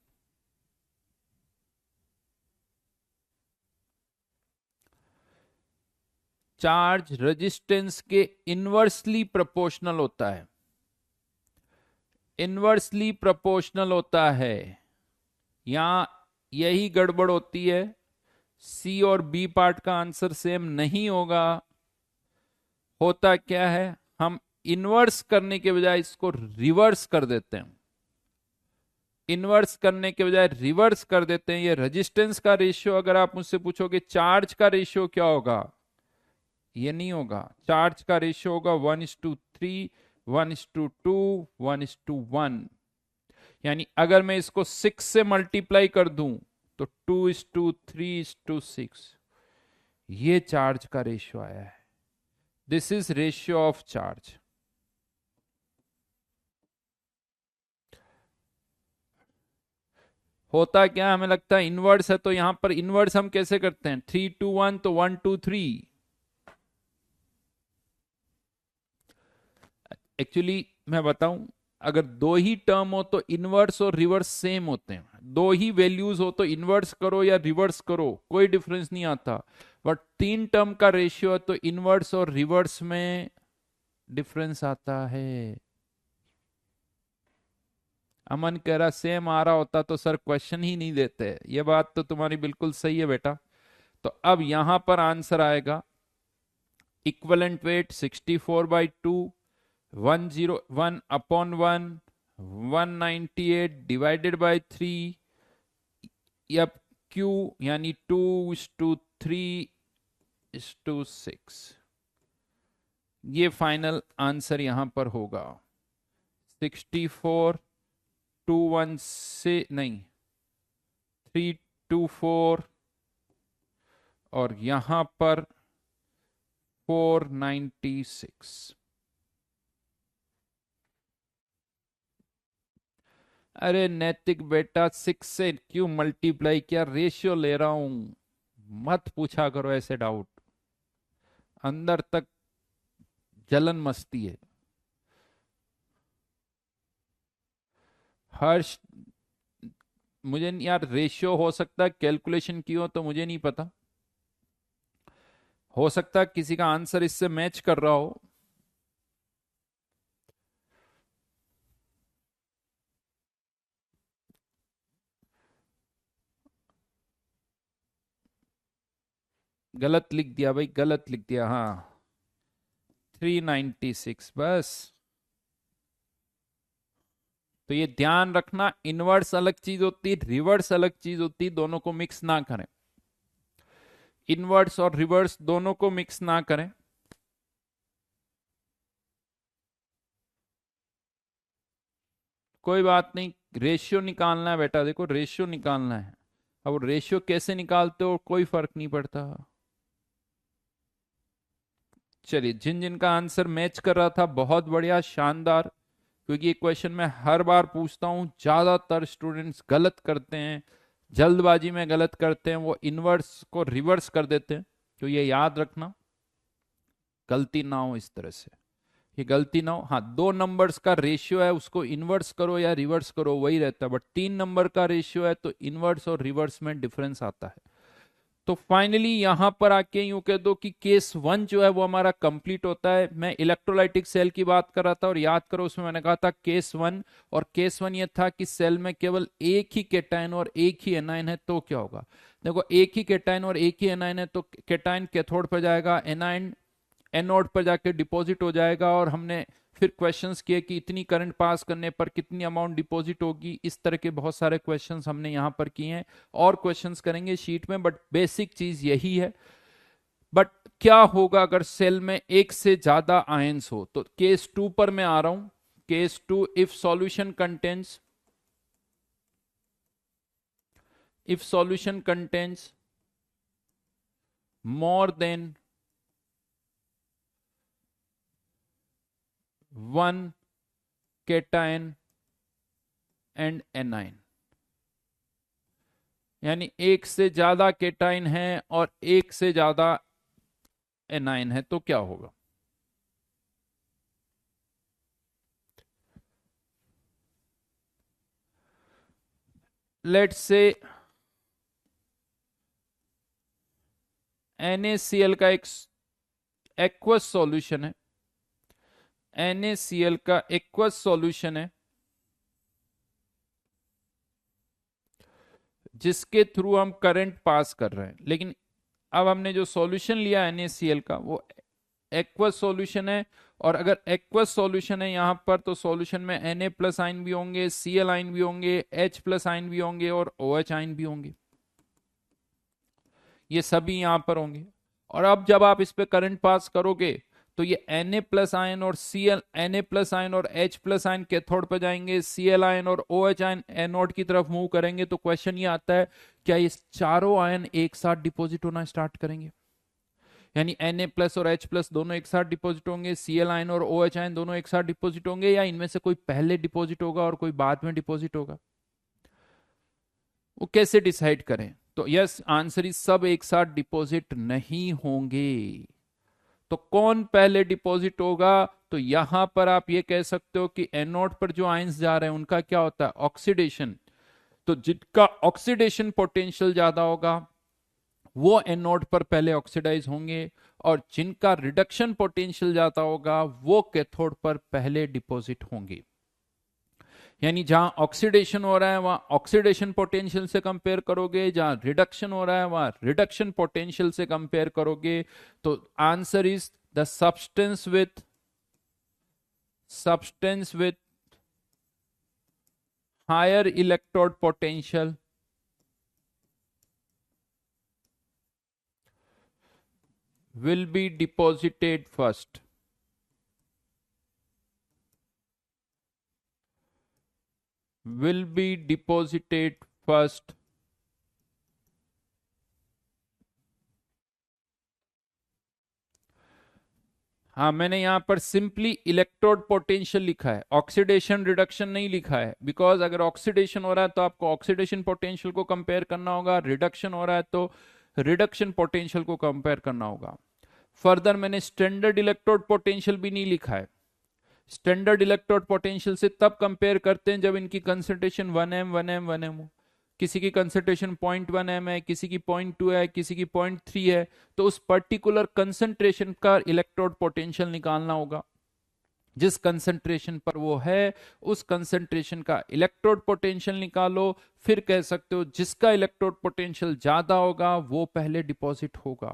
चार्ज रेजिस्टेंस के इनवर्सली प्रोपोर्शनल होता है। इनवर्सली प्रोपोर्शनल होता है। यहां यही गड़बड़ होती है। सी और बी पार्ट का आंसर सेम नहीं होगा। होता क्या है, हम इनवर्स करने के बजाय इसको रिवर्स कर देते हैं। इनवर्स करने के बजाय रिवर्स कर देते हैं। ये रेजिस्टेंस का रेशियो अगर आप मुझसे पूछोगे चार्ज का रेशियो क्या होगा, ये नहीं होगा। चार्ज का रेशियो होगा 1:3, 1:2, 1:1। यानी अगर मैं इसको 6 से मल्टीप्लाई कर दूं तो 2:3:6, ये चार्ज का रेशियो आया है। This is ratio of charge. होता क्या, हमें लगता है इनवर्स है, तो यहां पर इनवर्स हम कैसे करते हैं, 3:1 तो 1:3। एक्चुअली मैं बताऊं, अगर दो ही टर्म हो तो इनवर्स और रिवर्स सेम होते हैं। दो ही वैल्यूज हो तो इनवर्स करो या रिवर्स करो, कोई डिफरेंस नहीं आता। बट 3 टर्म का रेशियो है तो इनवर्स और रिवर्स में डिफरेंस आता है। अमन कह रहा सेम आ रहा होता तो सर क्वेश्चन ही नहीं देते। ये बात तो तुम्हारी बिल्कुल सही है बेटा। तो अब यहां पर आंसर आएगा इक्वलेंट वेट 64/2, 101/1, 198 डिवाइडेड बाय 3, या क्यू यानी 2:3:6। ये फाइनल आंसर यहां पर होगा 64, 21 से नहीं, 324 और यहां पर 496। अरे नैतिक बेटा, 6 से क्यों मल्टीप्लाई किया, रेशियो ले रहा हूं। मत पूछा करो ऐसे डाउट, अंदर तक जलन मस्ती है। हर्ष, मुझे नहीं यार, रेशियो हो सकता है कैलकुलेशन की हो तो मुझे नहीं पता। हो सकता है किसी का आंसर इससे मैच कर रहा हो। गलत लिख दिया भाई, गलत लिख दिया। हाँ, 396 बस। तो ये ध्यान रखना, इनवर्स अलग चीज होती है, रिवर्स अलग चीज होती है, दोनों को मिक्स ना करें। इनवर्स और रिवर्स दोनों को मिक्स ना करें। कोई बात नहीं, रेशियो निकालना है बेटा, देखो रेशियो निकालना है। अब रेशियो कैसे निकालते हो कोई फर्क नहीं पड़ता। चलिए, जिन जिन का आंसर मैच कर रहा था बहुत बढ़िया, शानदार। क्योंकि ये क्वेश्चन मैं हर बार पूछता हूं, ज्यादातर स्टूडेंट्स गलत करते हैं, जल्दबाजी में गलत करते हैं, वो इनवर्स को रिवर्स कर देते हैं। तो ये याद रखना, गलती ना हो इस तरह से, ये गलती ना हो। हाँ, 2 नंबर्स का रेशियो है, उसको इनवर्स करो या रिवर्स करो वही रहता है। बट 3 नंबर का रेशियो है तो इनवर्स और रिवर्स में डिफरेंस आता है। तो फाइनली यहां पर आके यूं कह दो कि केस 1 जो है वो हमारा कंप्लीट होता है। मैं इलेक्ट्रोलाइटिक सेल की बात कर रहा था और याद करो उसमें मैंने कहा था केस 1, और केस 1 ये था कि सेल में केवल एक ही केटाइन और एक ही एनाइन है, तो क्या होगा? देखो एक ही केटाइन और एक ही एनाइन है तो केटाइन कैथोड पर जाएगा, एनाइन एनोड पर जाके डिपॉजिट हो जाएगा, और हमने फिर क्वेश्चंस किए कि इतनी करंट पास करने पर कितनी अमाउंट डिपॉजिट होगी। इस तरह के बहुत सारे क्वेश्चंस हमने यहां पर किए हैं, और क्वेश्चंस करेंगे शीट में, बट बेसिक चीज यही है। बट क्या होगा अगर सेल में एक से ज्यादा आयंस हो? तो केस 2 पर मैं आ रहा हूं। Case 2, if solution contains more than 1 cation and A9, यानी एक से ज्यादा केटाइन है और एक से ज्यादा एनाइन है, तो क्या होगा? लेट्स से NaCl का एक एक्वस सॉल्यूशन है, NaCl का एक्वस सॉल्यूशन है जिसके थ्रू हम करंट पास कर रहे हैं। लेकिन अब हमने जो सॉल्यूशन लिया NaCl का वो एक्वस सॉल्यूशन है, और अगर एक्वस सॉल्यूशन है यहां पर तो सॉल्यूशन में Na प्लस आइन भी होंगे, Cl आइन भी होंगे, H प्लस आइन भी होंगे और OH आइन भी होंगे। ये सभी यहां पर होंगे। और अब जब आप इस पे करंट पास करोगे तो ये Na प्लस आयन और Na प्लस आयन और H प्लस आयन कैथोड पर जाएंगे, Cl आयन और OH आयन एनोड की तरफ मूव करेंगे। तो क्वेश्चन ये आता है, क्या ये चारों आयन एक साथ डिपॉजिट होना स्टार्ट करेंगे? यानी Na प्लस और H प्लस दोनों एक साथ डिपॉजिट होंगे, Cl आयन और OH आयन दोनों एक साथ डिपॉजिट होंगे, या इनमें से कोई पहले डिपॉजिट होगा और कोई बाद में डिपॉजिट होगा? वो कैसे डिसाइड करें? तो यस, आंसर इज सब एक साथ डिपॉजिट नहीं होंगे। तो कौन पहले डिपॉजिट होगा? तो यहां पर आप ये कह सकते हो कि एनोड पर जो आयंस जा रहे हैं उनका क्या होता है? ऑक्सीडेशन। तो जिनका ऑक्सीडेशन पोटेंशियल ज्यादा होगा वो एनोड पर पहले ऑक्सीडाइज होंगे, और जिनका रिडक्शन पोटेंशियल ज्यादा होगा वो कैथोड पर पहले डिपॉजिट होंगे। यानी जहां ऑक्सीडेशन हो रहा है वहां ऑक्सीडेशन पोटेंशियल से कंपेयर करोगे, जहां रिडक्शन हो रहा है वहां रिडक्शन पोटेंशियल से कंपेयर करोगे। तो answer is the substance with higher electrode potential will be deposited first, will be deposited first। हाँ, मैंने यहां पर सिंपली इलेक्ट्रोड पोटेंशियल लिखा है, ऑक्सीडेशन रिडक्शन नहीं लिखा है, बिकॉज अगर ऑक्सीडेशन हो रहा है तो आपको ऑक्सीडेशन पोटेंशियल को कंपेयर करना होगा, रिडक्शन हो रहा है तो रिडक्शन पोटेंशियल को कंपेयर करना होगा। फर्दर मैंने स्टैंडर्ड इलेक्ट्रोड पोटेंशियल भी नहीं लिखा है। स्टैंडर्ड इलेक्ट्रोड पोटेंशियल से तब कंपेयर करते हैं जब इनकी कंसंट्रेशन 1m 1m 1m हो। किसी की कंसंट्रेशन 0.1 m है, किसी की 0.2 है, किसी की 0.3 है, तो उस पर्टिकुलर कंसंट्रेशन का इलेक्ट्रोड पोटेंशियल निकालना होगा। जिस कंसंट्रेशन पर वो है उस कंसंट्रेशन का इलेक्ट्रोड पोटेंशियल निकालो, फिर कह सकते हो जिसका इलेक्ट्रोड पोटेंशियल ज्यादा होगा वो पहले डिपॉजिट होगा।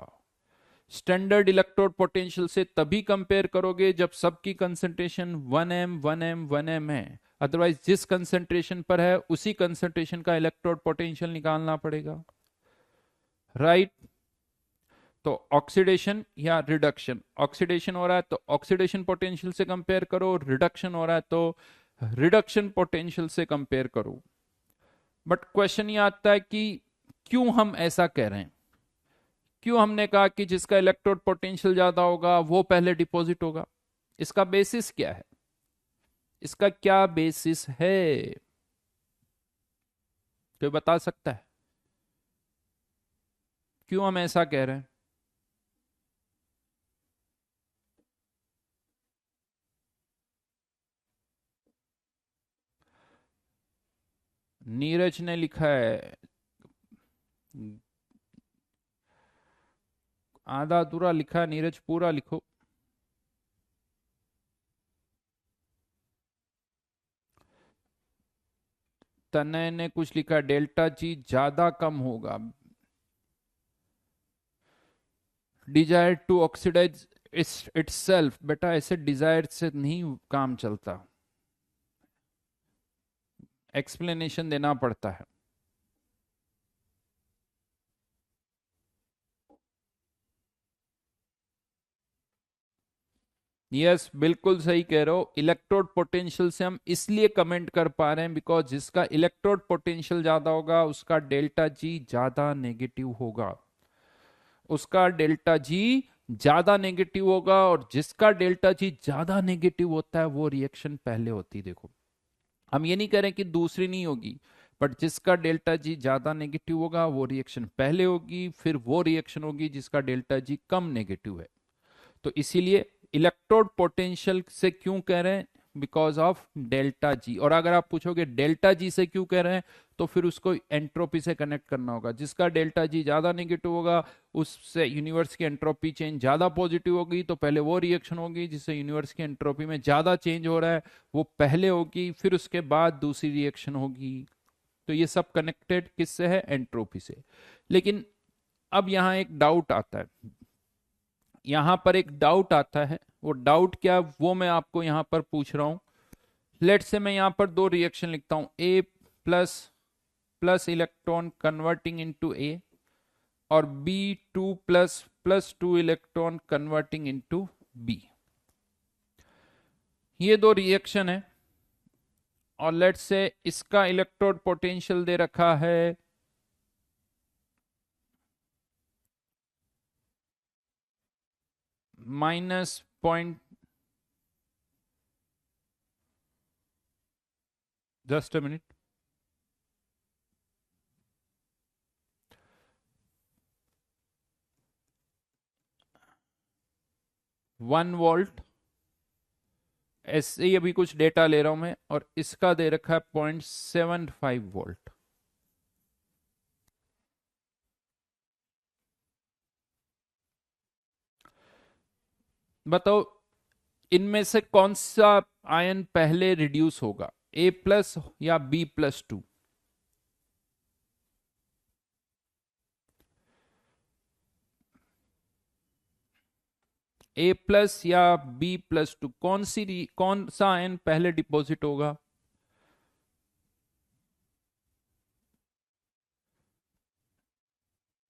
स्टैंडर्ड इलेक्ट्रोड पोटेंशियल से तभी कंपेयर करोगे जब सबकी कंसंट्रेशन 1m 1m 1m है, अदरवाइज जिस कंसंट्रेशन पर है उसी कंसंट्रेशन का इलेक्ट्रोड पोटेंशियल निकालना पड़ेगा। राइट? तो ऑक्सीडेशन या रिडक्शन, ऑक्सीडेशन हो रहा है तो ऑक्सीडेशन पोटेंशियल से कंपेयर करो, रिडक्शन हो रहा है तो रिडक्शन पोटेंशियल से कंपेयर करो। बट क्वेश्चन ये आता है कि क्यों हम ऐसा कह रहे हैं? क्यों हमने कहा कि जिसका इलेक्ट्रोड पोटेंशियल ज्यादा होगा वो पहले डिपॉजिट होगा? इसका बेसिस क्या है? इसका क्या बेसिस है? कोई बता सकता है क्यों हम ऐसा कह रहे हैं? नीरज ने लिखा है आधा अधूरा लिखा नीरज, पूरा लिखो। तनय ने कुछ लिखा डेल्टा जी ज्यादा कम होगा। डिजायर टू ऑक्सीडाइज इटसेल्फ, बेटा ऐसे डिजायर से नहीं काम चलता, एक्सप्लेनेशन देना पड़ता है। यस बिल्कुल सही कह रहे हो। इलेक्ट्रोड पोटेंशियल से हम इसलिए कमेंट कर पा रहे हैं बिकॉज जिसका इलेक्ट्रोड पोटेंशियल ज्यादा होगा उसका डेल्टा जी ज्यादा नेगेटिव होगा, उसका डेल्टा जी ज्यादा नेगेटिव होगा, और जिसका डेल्टा जी ज्यादा नेगेटिव होता है वो रिएक्शन पहले होती है। देखो हम ये नहीं कह रहे कि दूसरी नहीं होगी, बट जिसका डेल्टा जी ज्यादा नेगेटिव होगा वो रिएक्शन पहले होगी, फिर वो रिएक्शन होगी जिसका डेल्टा जी कम नेगेटिव है। तो इसीलिए इलेक्ट्रोड पोटेंशियल से क्यों कह रहे हैं, बिकॉज ऑफ डेल्टा जी। और अगर आप पूछोगे डेल्टा जी से क्यों कह रहे हैं, तो फिर उसको एंट्रोपी से कनेक्ट करना होगा। जिसका डेल्टा जी ज्यादा नेगेटिव होगा उससे यूनिवर्स की एंट्रोपी चेंज ज्यादा पॉजिटिव होगी, तो पहले वो रिएक्शन होगी जिससे यूनिवर्स की एंट्रोपी में ज्यादा चेंज हो रहा है, वो पहले होगी, फिर उसके बाद दूसरी रिएक्शन होगी। तो ये सब कनेक्टेड किससे है, एंट्रोपी से। लेकिन अब यहां एक डाउट आता है, यहां पर एक डाउट आता है, वो डाउट क्या वो मैं आपको यहां पर पूछ रहा हूं। लेट से मैं यहां पर दो रिएक्शन लिखता हूं, A plus plus electron converting into A, और B two plus plus two electron converting into B. ये दो रिएक्शन है, और लेट से इसका इलेक्ट्रोड पोटेंशियल दे रखा है -0. Just a minute, 1 volt. ऐसे ही अभी कुछ डेटा ले रहा हूं मैं, और इसका दे रखा है 0.75 वोल्ट। बताओ इनमें से कौन सा आयन पहले रिड्यूस होगा, ए प्लस या बी प्लस टू? ए प्लस या बी प्लस टू, कौन सा आयन पहले डिपॉजिट होगा?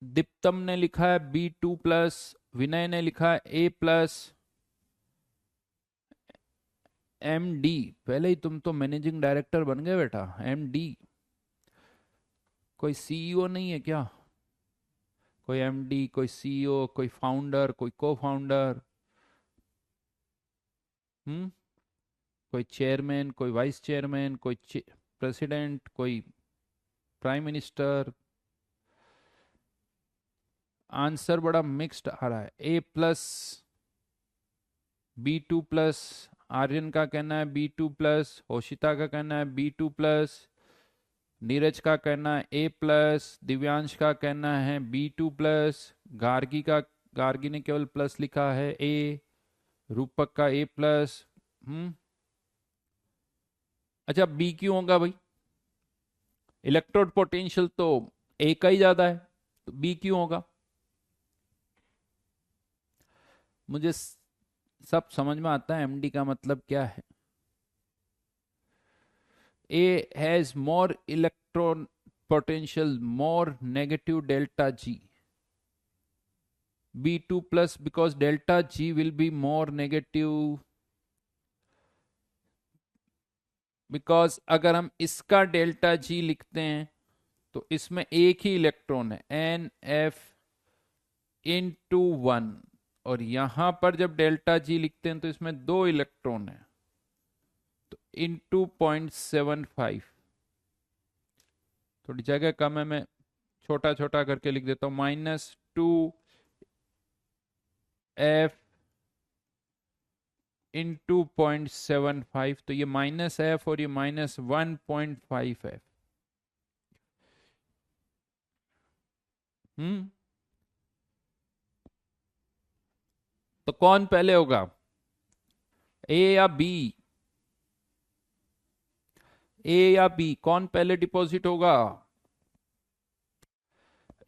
दीप्तम ने लिखा है बी टू प्लस, विनय ने लिखा है ए प्लस, एम डी। पहले ही तुम तो मैनेजिंग डायरेक्टर बन गए बेटा, एम डी। कोई सीईओ नहीं है क्या? कोई एमडी, कोई सीईओ, कोई फाउंडर, कोई को फाउंडर? हम्म, कोई चेयरमैन, कोई वाइस चेयरमैन, कोई प्रेसिडेंट, कोई प्राइम मिनिस्टर? आंसर बड़ा मिक्स्ड आ रहा है। A plus, B two plus, Aryan का कहना है बी टू प्लस, होशिता का कहना है बी टू प्लस, नीरज का कहना है ए प्लस, दिव्यांश का कहना है बी टू प्लस, गार्गी ने केवल प्लस लिखा है ए, रूपक का ए प्लस। हम्म, अच्छा बी क्यों होगा भाई? इलेक्ट्रोड पोटेंशियल तो ए का ही ज्यादा है, तो बी क्यों होगा? मुझे सब समझ में आता है एमडी का मतलब क्या है। A has more electron potential, more negative delta G. B2 plus because delta G will be more negative, because अगर हम इसका डेल्टा G लिखते हैं तो इसमें एक ही इलेक्ट्रॉन है NF/1, और यहां पर जब डेल्टा G लिखते हैं तो इसमें दो इलेक्ट्रॉन है, तो इंटू 0.75। थोड़ी जगह कम है, मैं छोटा छोटा करके लिख देता हूं, -2F इंटू 0.75। तो ये -F और ये -1.5F। हम्म, तो कौन पहले होगा, ए या बी? ए या बी, कौन पहले डिपॉजिट होगा?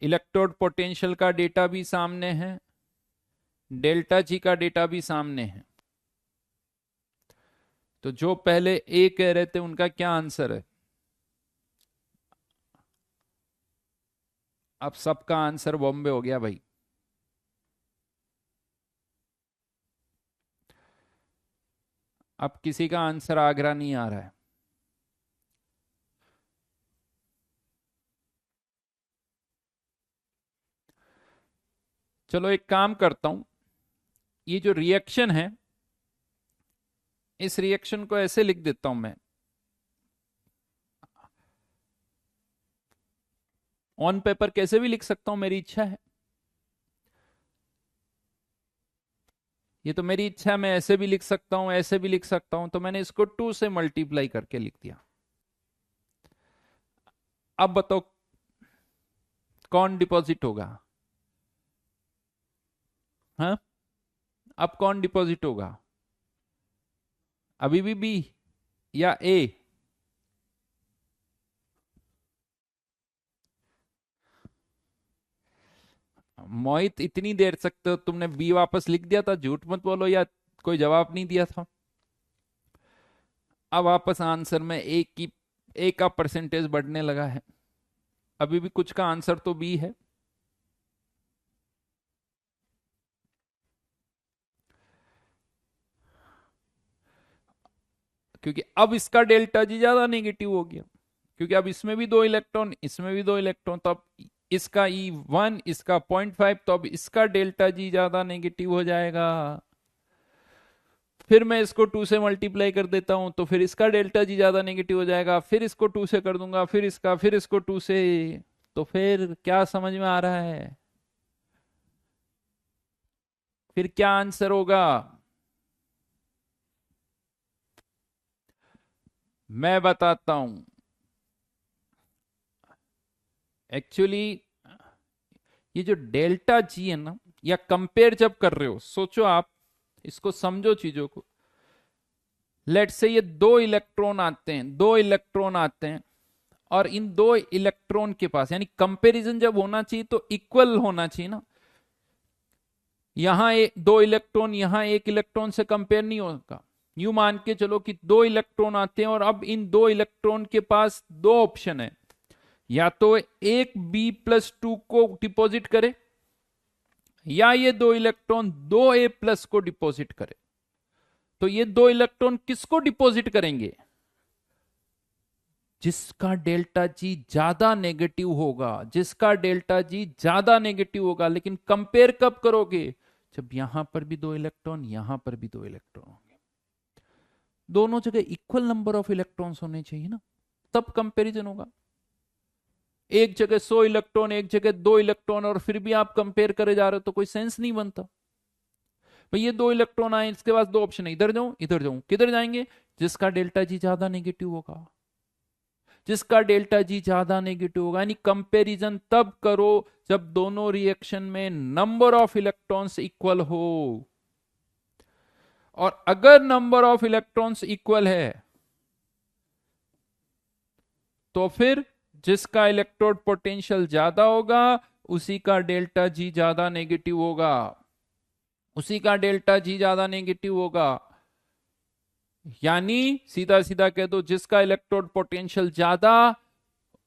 इलेक्ट्रोड पोटेंशियल का डेटा भी सामने है, डेल्टा जी का डेटा भी सामने है। तो जो पहले ए कह रहे थे उनका क्या आंसर है? अब सबका आंसर बॉम्बे हो गया भाई। अब किसी का आंसर आगरा नहीं आ रहा है। चलो एक काम करता हूं, ये जो रिएक्शन है, इस रिएक्शन को ऐसे लिख देता हूं मैं, ऑन पेपर कैसे भी लिख सकता हूं, मेरी इच्छा है। ये तो मेरी इच्छा है, मैं ऐसे भी लिख सकता हूं, ऐसे भी लिख सकता हूं, तो मैंने इसको 2 से मल्टीप्लाई करके लिख दिया। अब बताओ कौन डिपॉजिट होगा? हाँ, अब कौन डिपॉजिट होगा? अभी भी बी या ए? मोहित इतनी देर तक तो तुमने बी वापस लिख दिया था, झूठ मत बोलो, या कोई जवाब नहीं दिया था। अब वापस आंसर में ए का परसेंटेज बढ़ने लगा है। अभी भी कुछ का आंसर तो बी है। क्योंकि अब इसका डेल्टा जी ज्यादा नेगेटिव हो गया, क्योंकि अब इसमें भी 2 इलेक्ट्रॉन, इसमें भी 2 इलेक्ट्रॉन, तो अब इसका E1, इसका 0.5, तो अब इसका डेल्टा जी ज्यादा नेगेटिव हो जाएगा। फिर मैं इसको 2 से मल्टीप्लाई कर देता हूं, तो फिर इसका डेल्टा जी ज्यादा नेगेटिव हो जाएगा, फिर इसको 2 से कर दूंगा, फिर इसका, फिर इसको 2 से। तो फिर क्या समझ में आ रहा है? फिर क्या आंसर होगा? मैं बताता हूं। एक्चुअली ये जो डेल्टा जी है ना, या कंपेयर जब कर रहे हो, सोचो आप, इसको समझो चीजों को। लेट से ये 2 इलेक्ट्रॉन आते हैं, 2 इलेक्ट्रॉन आते हैं, और इन 2 इलेक्ट्रॉन के पास, यानी कंपैरिजन जब होना चाहिए तो इक्वल होना चाहिए ना। यहां 2 इलेक्ट्रॉन, यहां 1 इलेक्ट्रॉन से कंपेयर नहीं होगा। यूं मान के चलो कि 2 इलेक्ट्रॉन आते हैं, और अब इन 2 इलेक्ट्रॉन के पास 2 ऑप्शन है, या तो एक B+2 को डिपॉजिट करे, या ये 2 इलेक्ट्रॉन 2A+ को डिपॉजिट करे। तो ये 2 इलेक्ट्रॉन किसको डिपॉजिट करेंगे? जिसका डेल्टा जी ज्यादा नेगेटिव होगा, जिसका डेल्टा जी ज्यादा नेगेटिव होगा। लेकिन कंपेयर कब करोगे? जब यहां पर भी 2 इलेक्ट्रॉन, यहां पर भी 2 इलेक्ट्रॉन होंगे, दोनों जगह इक्वल नंबर ऑफ इलेक्ट्रॉन्स होने चाहिए ना, तब कंपैरिजन होगा। एक जगह 100 इलेक्ट्रॉन, एक जगह 2 इलेक्ट्रॉन, और फिर भी आप कंपेयर करे जा रहे हो, तो कोई सेंस नहीं बनता। भाई ये 2 इलेक्ट्रॉन आए, इसके पास 2 ऑप्शन है, इधर जाऊं इधर जाऊं, किधर जाएंगे? जिसका डेल्टा जी ज्यादा नेगेटिव होगा, जिसका डेल्टा जी ज्यादा नेगेटिव होगा। यानी कंपैरिजन तब करो जब दोनों रिएक्शन में नंबर ऑफ इलेक्ट्रॉन्स इक्वल हो। और अगर नंबर ऑफ इलेक्ट्रॉन्स इक्वल है, तो फिर जिसका इलेक्ट्रोड पोटेंशियल ज्यादा होगा, उसी का डेल्टा जी ज्यादा नेगेटिव होगा, उसी का डेल्टा जी ज्यादा नेगेटिव होगा। यानी सीधा सीधा कह दो, जिसका इलेक्ट्रोड पोटेंशियल ज्यादा,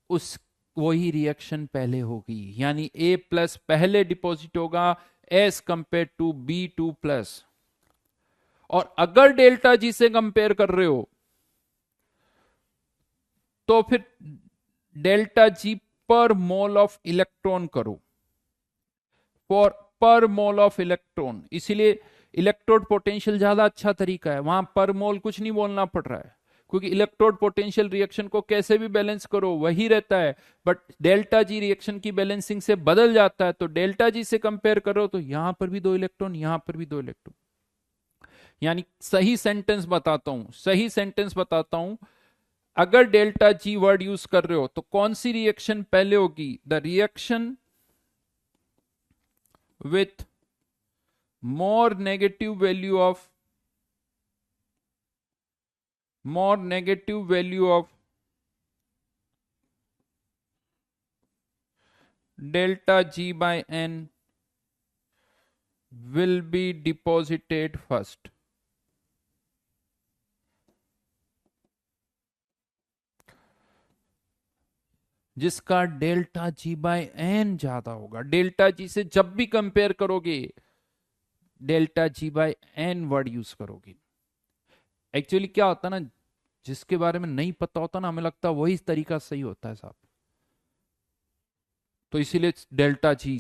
उस वही रिएक्शन पहले होगी। यानी A+ पहले डिपॉजिट होगा एज कंपेयर टू B2+। और अगर डेल्टा जी से कंपेयर कर रहे हो, तो फिर डेल्टा जी पर मोल ऑफ इलेक्ट्रॉन करो, फॉर पर मोल ऑफ इलेक्ट्रॉन। इसीलिए इलेक्ट्रोड पोटेंशियल ज्यादा अच्छा तरीका है, वहां पर मोल कुछ नहीं बोलना पड़ रहा है, क्योंकि इलेक्ट्रोड पोटेंशियल रिएक्शन को कैसे भी बैलेंस करो वही रहता है। बट डेल्टा जी रिएक्शन की बैलेंसिंग से बदल जाता है, तो डेल्टा जी से कंपेयर करो तो यहां पर भी 2 इलेक्ट्रॉन, यहां पर भी 2 इलेक्ट्रॉन। यानी सही सेंटेंस बताता हूं, सही सेंटेंस बताता हूं। अगर डेल्टा जी वर्ड यूज कर रहे हो, तो कौन सी रिएक्शन पहले होगी? The reaction with more negative value of delta G by N will be deposited first. जिसका डेल्टा जी बाय एन ज्यादा होगा, डेल्टा जी से जब भी कंपेयर करोगे delta G by N word use करोगे। एक्चुअली क्या होता है ना, जिसके बारे में नहीं पता होता ना, हमें लगता है वही तरीका सही होता है साहब। तो इसीलिए डेल्टा जी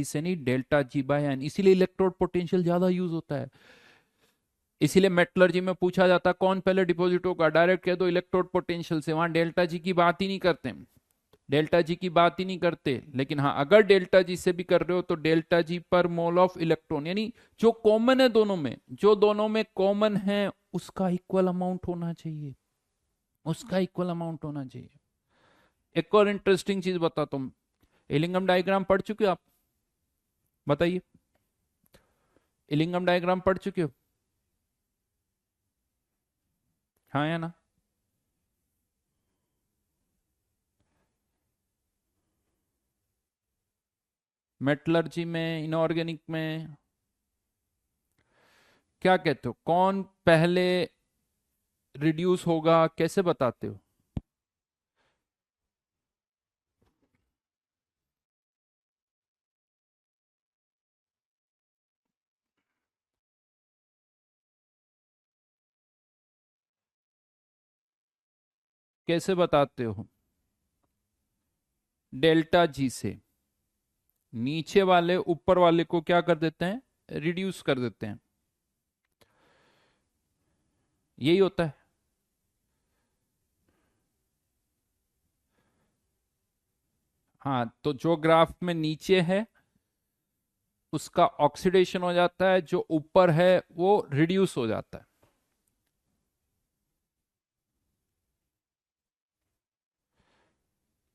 से नहीं, डेल्टा जी बाय एन, इसीलिए इलेक्ट्रोड पोटेंशियल ज्यादा यूज होता है। इसीलिए मेटलर्जी में पूछा जाता है कौन पहले डिपॉजिट होगा, डायरेक्ट कह दो इलेक्ट्रोड पोटेंशियल से, वहां डेल्टा जी की बात ही नहीं करते, डेल्टा जी की बात ही नहीं करते। लेकिन हाँ, अगर डेल्टा जी से भी कर रहे हो तो डेल्टा जी पर मोल ऑफ इलेक्ट्रॉन, यानी जो कॉमन है दोनों में, जो दोनों में कॉमन है उसका इक्वल अमाउंट होना चाहिए, उसका इक्वल अमाउंट होना चाहिए। एक और इंटरेस्टिंग चीज बताता हूं, इलिंगम डायग्राम पढ़ चुके हो आप? बताइए, इलिंगम डायग्राम पढ़ चुके हो? हाँ या ना? मेटलर्जी में, इनऑर्गेनिक में क्या कहते हो, कौन पहले रिड्यूस होगा, कैसे बताते हो? कैसे बताते हो? डेल्टा जी से नीचे वाले ऊपर वाले को क्या कर देते हैं, रिड्यूस कर देते हैं, यही होता है। हाँ, तो जो ग्राफ में नीचे है उसका ऑक्सीडेशन हो जाता है, जो ऊपर है वो रिड्यूस हो जाता है।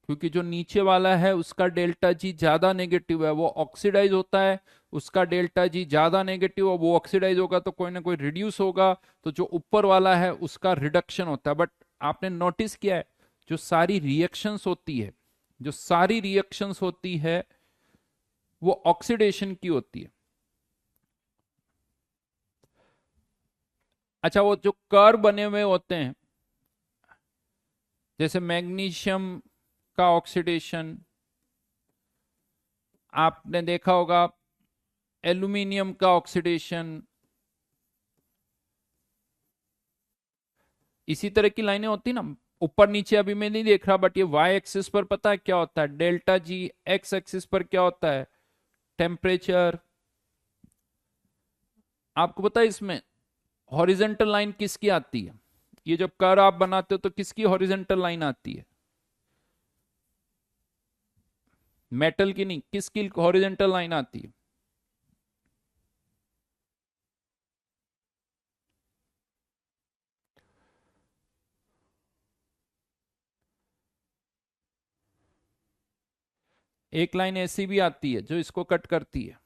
क्योंकि जो नीचे वाला है उसका डेल्टा जी ज्यादा नेगेटिव है, वो ऑक्सीडाइज होता है, उसका डेल्टा जी ज्यादा नेगेटिव है, वो ऑक्सीडाइज होगा तो कोई ना कोई रिड्यूस होगा, तो जो ऊपर वाला है उसका रिडक्शन होता है। बट आपने नोटिस किया है, जो सारी रिएक्शंस होती है, जो सारी रिएक्शंस होती है वो ऑक्सीडेशन की होती है। अच्छा, वो जो कर्व बने हुए होते हैं, जैसे मैग्नीशियम का ऑक्सीडेशन आपने देखा होगा, एल्यूमिनियम का ऑक्सीडेशन, इसी तरह की लाइनें होती ना, ऊपर नीचे अभी मैं नहीं देख रहा, बट ये वाई एक्सिस पर पता है क्या होता है डेल्टा जी, एक्स एक्सिस पर क्या होता है टेम्परेचर। आपको पता है इसमें हॉरिजेंटल लाइन किसकी आती है, ये जब कर्व आप बनाते हो तो किसकी हॉरिजेंटल लाइन आती है? मेटल की नहीं, किसकी हॉरिजेंटल लाइन आती है? एक लाइन ऐसी भी आती है जो इसको कट करती है,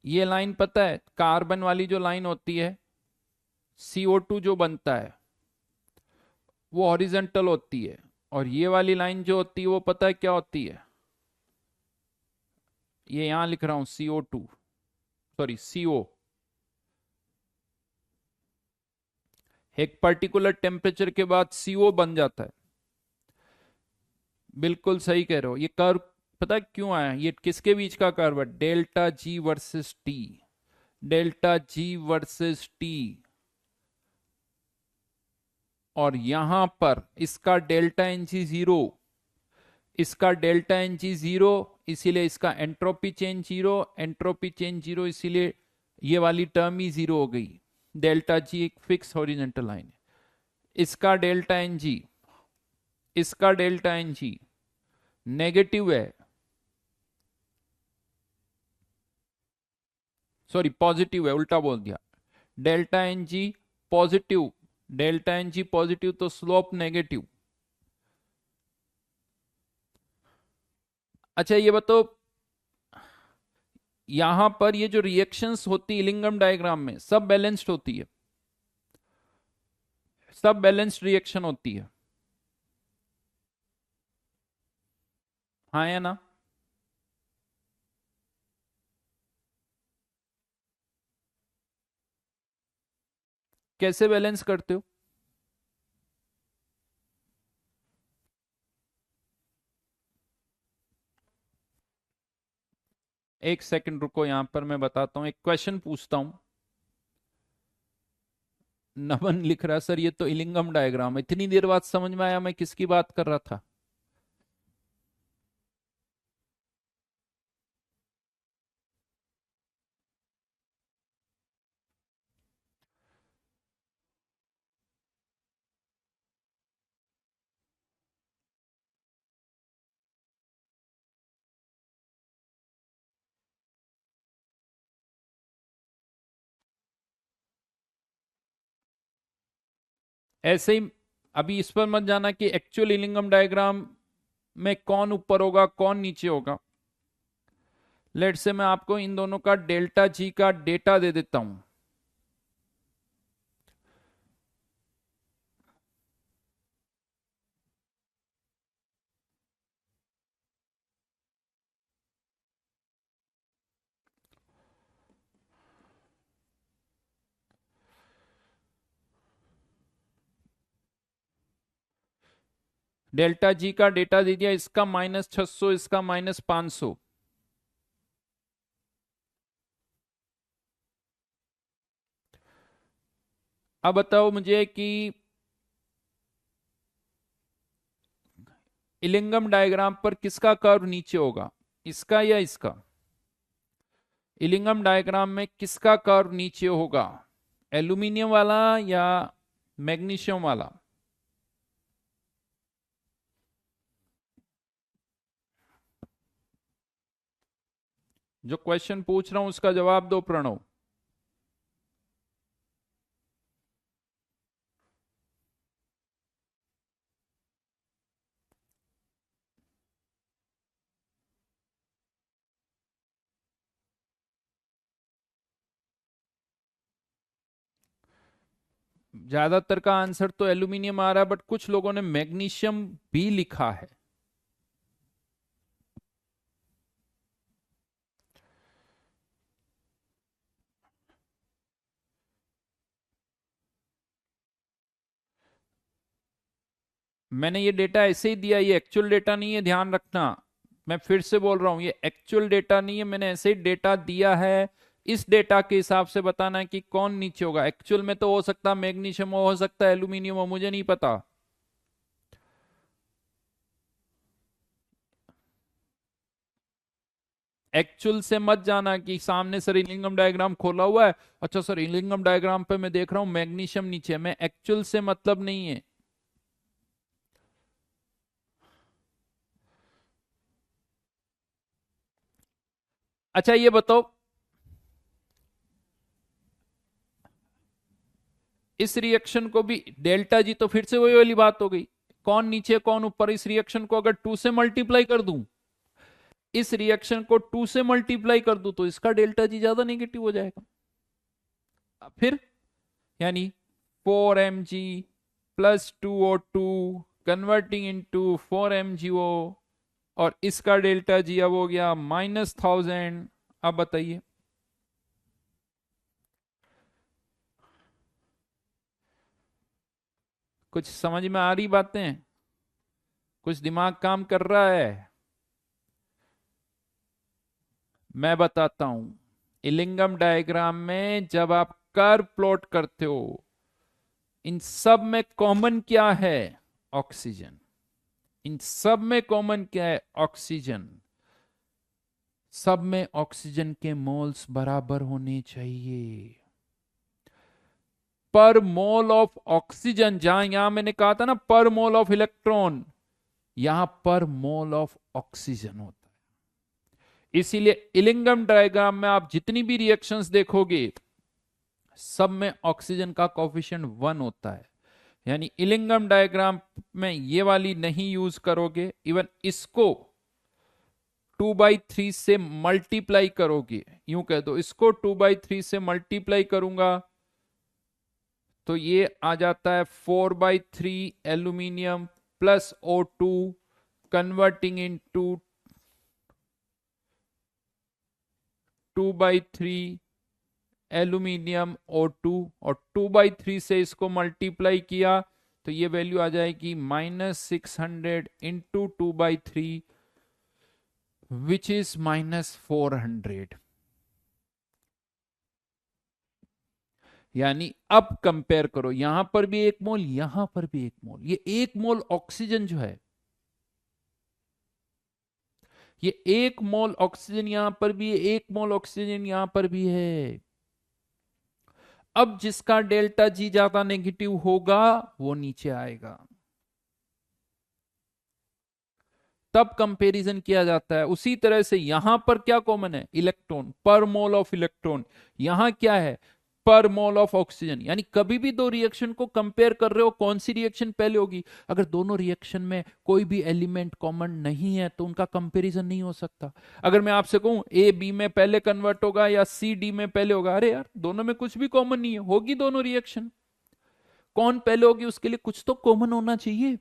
ये लाइन पता है, कार्बन वाली जो लाइन होती है, CO2 जो बनता है वो हॉरिजेंटल होती है, और ये वाली लाइन जो होती है वो पता है क्या होती है, ये यहां लिख रहा हूं CO2, सॉरी CO। एक पर्टिकुलर टेम्परेचर के बाद CO बन जाता है। बिल्कुल सही कह रहे हो, ये कर्व पता है क्यों आया, ये किसके बीच का कर्व है, delta G versus T, delta G versus T. और यहां पर इसका डेल्टा एन जी जीरो, इसका डेल्टा एन जी जीरो, इसीलिए इसका entropy change zero, entropy change zero, इसीलिए ये वाली टर्म ही जीरो हो गई। डेल्टा जी एक फिक्स हॉरिजेंटल लाइन है, इसका डेल्टा एन जी, इसका डेल्टा एन जी नेगेटिव है, सॉरी पॉजिटिव है, उल्टा बोल दिया, delta N G positive, delta N G positive तो स्लोप नेगेटिव, अच्छा ये बताओ, यहां पर ये जो रिएक्शंस होती है इलिंगम डायग्राम में सब बैलेंस्ड होती है, सब बैलेंस्ड रिएक्शन होती है, हाँ या ना? कैसे बैलेंस करते हो? एक सेकंड रुको, यहां पर मैं बताता हूं, एक क्वेश्चन पूछता हूं। नमन लिख रहा सर ये तो इलिंगम डायग्राम है, इतनी देर बाद समझ में आया मैं किसकी बात कर रहा था। ऐसे ही अभी इस पर मत जाना कि एक्चुअल इलिंगम डायग्राम में कौन ऊपर होगा कौन नीचे होगा। लेट से मैं आपको इन दोनों का डेल्टा जी का डेटा दे देता हूं। डेल्टा जी का डेटा दे दिया, इसका -600, इसका -500। अब बताओ मुझे कि इलिंगम डायग्राम पर किसका कर्व नीचे होगा, इसका या इसका? इलिंगम डायग्राम में किसका कर्व नीचे होगा, एल्यूमिनियम वाला या मैग्नीशियम वाला? जो क्वेश्चन पूछ रहा हूं उसका जवाब दो प्रणव। ज्यादातर का आंसर तो एल्यूमिनियम आ रहा है, बट कुछ लोगों ने मैग्नीशियम भी लिखा है। मैंने ये डेटा ऐसे ही दिया, ये एक्चुअल डेटा नहीं है, ध्यान रखना। मैं फिर से बोल रहा हूं, ये एक्चुअल डेटा नहीं है, मैंने ऐसे ही डेटा दिया है। इस डेटा के हिसाब से बताना है कि कौन नीचे होगा। एक्चुअल में तो हो सकता है मैग्नीशियम हो सकता है एल्यूमिनियम हो, मुझे नहीं पता। एक्चुअल से मत जाना कि सामने सर इलिंगम डायग्राम खोला हुआ है, अच्छा सर इलिंगम डायग्राम पे मैं देख रहा हूं मैग्नीशियम नीचे है, मैं एक्चुअल से मतलब नहीं है। अच्छा ये बताओ, इस रिएक्शन को भी डेल्टा जी, तो फिर से वही वाली बात हो गई, कौन नीचे कौन ऊपर। इस रिएक्शन को अगर 2 से मल्टीप्लाई कर दूं, इस रिएक्शन को 2 से मल्टीप्लाई कर दूं तो इसका डेल्टा जी ज्यादा नेगेटिव हो जाएगा। फिर यानी 4 mg +2O2 converting into 4 MgO, और इसका डेल्टा जी अब हो गया -1000। अब बताइए, कुछ समझ में आ रही बातें? कुछ दिमाग काम कर रहा है? मैं बताता हूं, इलिंगम डायग्राम में जब आप कर्व प्लॉट करते हो, इन सब में कॉमन क्या है, ऑक्सीजन। इन सब में कॉमन क्या है, ऑक्सीजन। सब में ऑक्सीजन के मोल्स बराबर होने चाहिए। पर मोल ऑफ ऑक्सीजन, जहां यहां मैंने कहा था ना पर मोल ऑफ इलेक्ट्रॉन, यहां पर मोल ऑफ ऑक्सीजन होता है। इसीलिए इलिंगम डायग्राम में आप जितनी भी रिएक्शंस देखोगे, सब में ऑक्सीजन का कोफिशिएंट 1 होता है। यानी इलिंगम डायग्राम में ये वाली नहीं यूज करोगे, इवन इसको 2/3 से मल्टीप्लाई करोगे, यूं कह दो इसको 2/3 से मल्टीप्लाई करूंगा तो ये आ जाता है 4/3 aluminium plus O2 converting into 2/3 aluminium O2 और 2/3 से इसको मल्टीप्लाई किया तो ये वैल्यू आ जाएगी -600 इंटू 2/3 विच इज -400। यानी अब कंपेयर करो, यहां पर भी 1 मोल, यहां पर भी 1 मोल, ये 1 मोल ऑक्सीजन जो है, ये 1 मोल ऑक्सीजन यहां पर भी है, 1 मोल ऑक्सीजन यहां पर भी है। अब जिसका डेल्टा जी ज्यादा नेगेटिव होगा वो नीचे आएगा, तब कंपैरिजन किया जाता है। उसी तरह से यहां पर क्या कॉमन है, इलेक्ट्रॉन, पर मोल ऑफ इलेक्ट्रॉन। यहां क्या है, पर मोल ऑफ ऑक्सीजन। यानी कभी भी दो रिएक्शन को कंपेयर कर रहे हो, कौन सी रिएक्शन पहले होगी? अगर दोनों रिएक्शन में कोई भी एलिमेंट कॉमन नहीं है तो उनका कंपैरिजन नहीं हो सकता। अगर मैं आपसे कहूं ए बी में पहले कन्वर्ट होगा या सी डी में पहले होगा, अरे यार दोनों में कुछ भी कॉमन नहीं है, होगी दोनों रिएक्शन, कौन पहले होगी उसके लिए कुछ तो कॉमन होना चाहिए।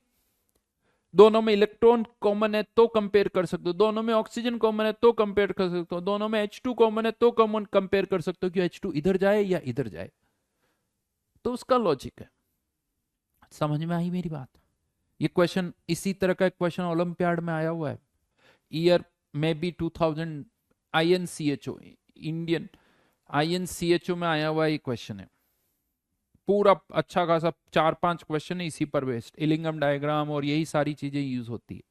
दोनों में इलेक्ट्रॉन कॉमन है तो कंपेयर कर सकते हो, दोनों में ऑक्सीजन कॉमन है तो कंपेयर कर सकते हो, दोनों में H2 कॉमन है तो कॉमन कंपेयर कर सकते हो कि H2 इधर जाए या इधर जाए। तो उसका लॉजिक है। समझ में आई मेरी बात? ये क्वेश्चन, इसी तरह का एक क्वेश्चन ओलंपियाड में आया हुआ है, ईयर में भी 2000 INCHO, इंडियन INCHO में आया हुआ ये क्वेश्चन है। पूरा अच्छा खासा 4-5 क्वेश्चन है इसी पर बेस्ड, इलिंगम डायग्राम और यही सारी चीजें यूज होती है।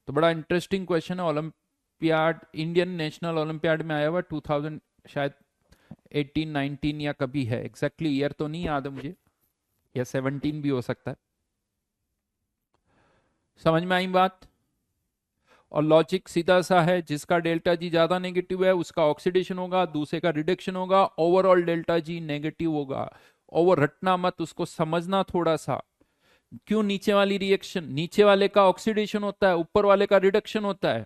तो बड़ा इंटरेस्टिंग क्वेश्चन है, ओलंपियाड, इंडियन नेशनल ओलंपियाड में आया हुआ 2000 शायद 18-19 या कभी है, एग्जैक्टली ईयर तो नहीं याद है मुझे, या 17 भी हो सकता है। समझ में आई बात? और लॉजिक सीधा सा है, जिसका डेल्टा जी ज्यादा नेगेटिव है उसका ऑक्सीडेशन होगा, दूसरे का रिडक्शन होगा, ओवरऑल डेल्टा जी नेगेटिव होगा। ओवर रटना मत, उसको समझना थोड़ा सा। क्यों नीचे वाली रिएक्शन, नीचे वाले का ऑक्सीडेशन होता है, ऊपर वाले का रिडक्शन होता है,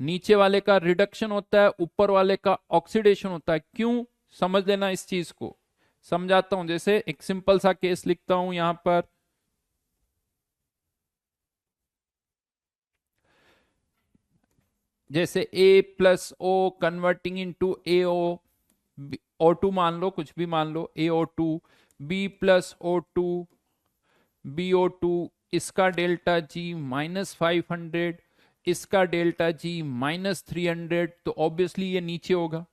नीचे वाले का रिडक्शन होता है, ऊपर वाले का ऑक्सीडेशन होता है। क्यों, समझ लेना इस चीज को। समझाता हूं, जैसे एक सिंपल सा केस लिखता हूं यहां पर, जैसे A plus O converting into AO, O2 मान लो, कुछ भी मान लो, AO2, B plus O2 BO2, इसका डेल्टा जी -500, इसका डेल्टा जी -300, तो ऑब्वियसली ये नीचे होगा।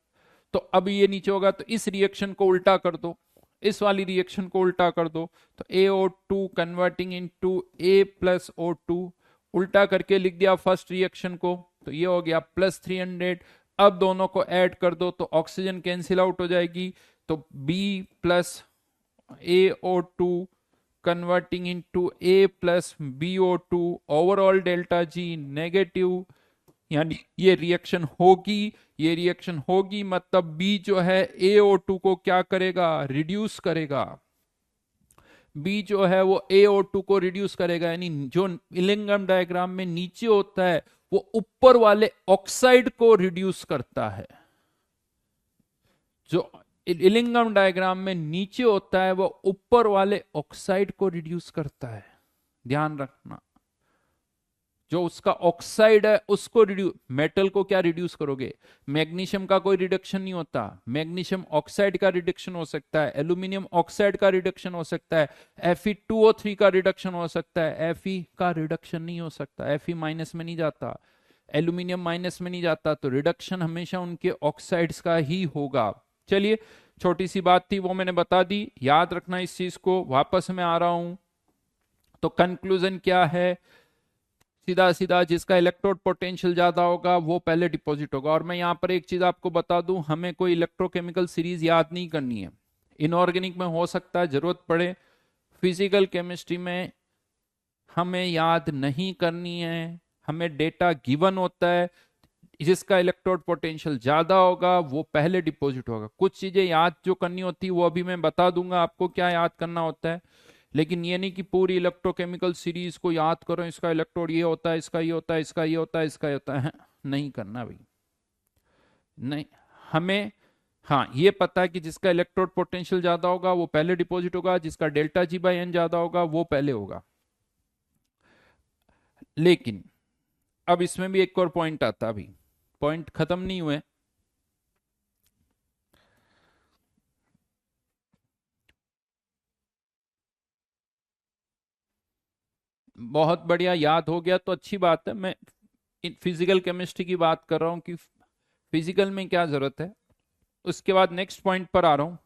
तो अब ये नीचे होगा तो इस रिएक्शन को उल्टा कर दो, इस वाली रिएक्शन को उल्टा कर दो, तो AO2 converting into A plus O2, उल्टा करके लिख दिया फर्स्ट रिएक्शन को, तो ये हो गया +300। अब दोनों को ऐड कर दो तो ऑक्सीजन कैंसिल आउट हो जाएगी, तो B plus AO2 converting into A plus BO2, overall delta G negative. यानी ये रिएक्शन होगी, ये रिएक्शन होगी, मतलब B जो है AO2 को क्या करेगा, रिड्यूस करेगा। B जो है वो AO2 को रिड्यूस करेगा, यानी जो इलिंगम डायग्राम में नीचे होता है वो ऊपर वाले ऑक्साइड को रिड्यूस करता है। जो इलिंगम डायग्राम में नीचे होता है वो ऊपर वाले ऑक्साइड को रिड्यूस करता है, ध्यान रखना। जो उसका ऑक्साइड है उसको रिड्यूस, मेटल को क्या रिड्यूस करोगे, मैग्नीशियम का कोई रिडक्शन नहीं होता, मैग्नीशियम ऑक्साइड का रिडक्शन हो सकता है, एल्यूमिनियम ऑक्साइड का रिडक्शन हो सकता है, Fe2O3 का रिडक्शन हो सकता है, Fe का रिडक्शन नहीं हो सकता, Fe माइनस में नहीं जाता, एल्यूमिनियम माइनस में नहीं जाता, तो रिडक्शन हमेशा उनके ऑक्साइड्स का ही होगा। चलिए, छोटी सी बात थी वो मैंने बता दी, याद रखना इस चीज को। वापस मैं आ रहा हूं, तो कंक्लूजन क्या है, सीधा सीधा जिसका इलेक्ट्रोड पोटेंशियल ज्यादा होगा वो पहले डिपॉजिट होगा। और मैं यहां पर एक चीज आपको बता दूं, हमें कोई इलेक्ट्रोकेमिकल सीरीज याद नहीं करनी है, इनऑर्गेनिक में हो सकता है जरूरत पड़े, फिजिकल केमिस्ट्री में हमें याद नहीं करनी है। हमें डेटा गिवन होता है, जिसका इलेक्ट्रोड पोटेंशियल ज्यादा होगा वो पहले डिपॉजिट होगा। कुछ चीजें याद जो करनी होती है वो अभी मैं बता दूंगा आपको क्या याद करना होता है, लेकिन ये नहीं कि पूरी इलेक्ट्रोकेमिकल सीरीज को याद करो, इसका इलेक्ट्रोड ये होता है, इसका ये होता है, इसका ये होता है, इसका ये होता है। नहीं करना भाई, नहीं। हमें हाँ ये पता है कि जिसका इलेक्ट्रोड पोटेंशियल ज्यादा होगा वो पहले डिपॉजिट होगा, जिसका डेल्टा जी बाई एन ज्यादा होगा वो पहले होगा। लेकिन अब इसमें भी एक और पॉइंट आता, अभी पॉइंट खत्म नहीं हुए। बहुत बढ़िया, याद हो गया तो अच्छी बात है। मैं फिजिकल केमिस्ट्री की बात कर रहा हूं कि फिजिकल में क्या जरूरत है। उसके बाद नेक्स्ट पॉइंट पर आ रहा हूं।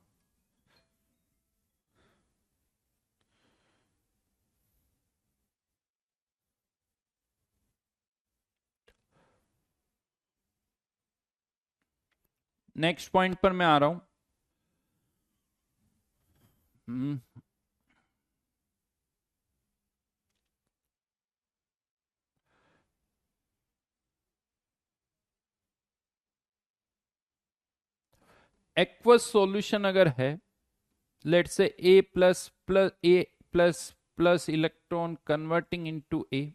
नेक्स्ट पॉइंट पर मैं आ रहा हूं। हम्म, एक्वस सॉल्यूशन अगर है, let's say A plus plus A plus plus electron converting into A,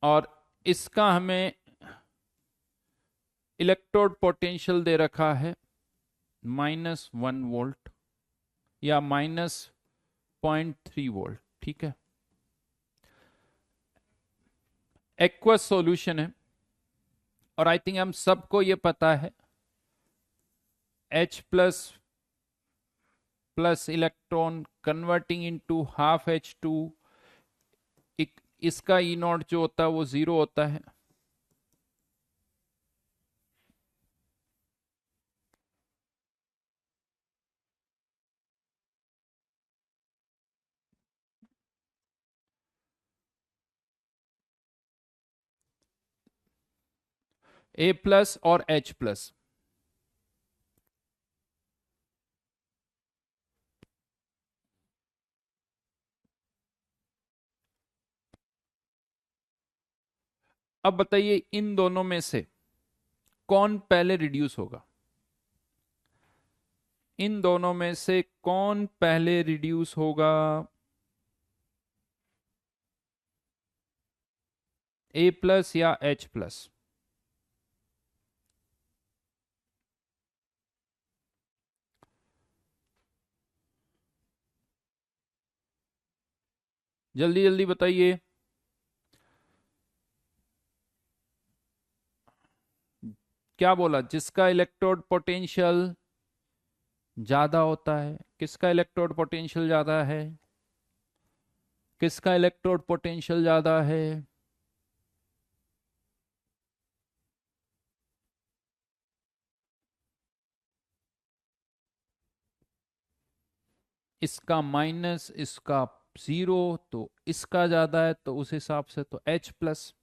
और इसका हमें इलेक्ट्रोड पोटेंशियल दे रखा है -1 वोल्ट या -0.3 वोल्ट, ठीक है। एक्वस सॉल्यूशन है, और आई थिंक हम सबको ये पता है H plus plus electron converting into half H2, इसका ई नॉट जो होता है वो 0 होता है। A प्लस और H प्लस, अब बताइए इन दोनों में से कौन पहले रिड्यूस होगा? इन दोनों में से कौन पहले रिड्यूस होगा? A प्लस या H प्लस? जल्दी जल्दी बताइए। क्या बोला? जिसका इलेक्ट्रोड पोटेंशियल ज्यादा होता है। किसका इलेक्ट्रोड पोटेंशियल ज्यादा है? किसका इलेक्ट्रोड पोटेंशियल ज्यादा है? इसका माइनस, इसका 0, तो इसका ज्यादा है, तो उस हिसाब से तो H प्लस।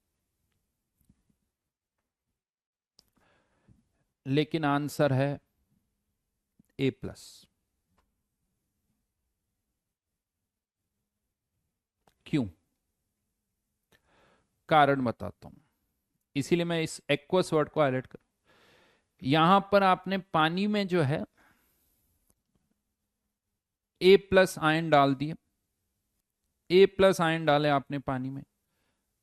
लेकिन आंसर है A प्लस। क्यों? कारण बताता हूं, इसीलिए मैं इस एक्वस वर्ड को हाईलाइट कर। यहां पर आपने पानी में जो है A प्लस आयन डाल दिए, A प्लस आयन डाले आपने पानी में।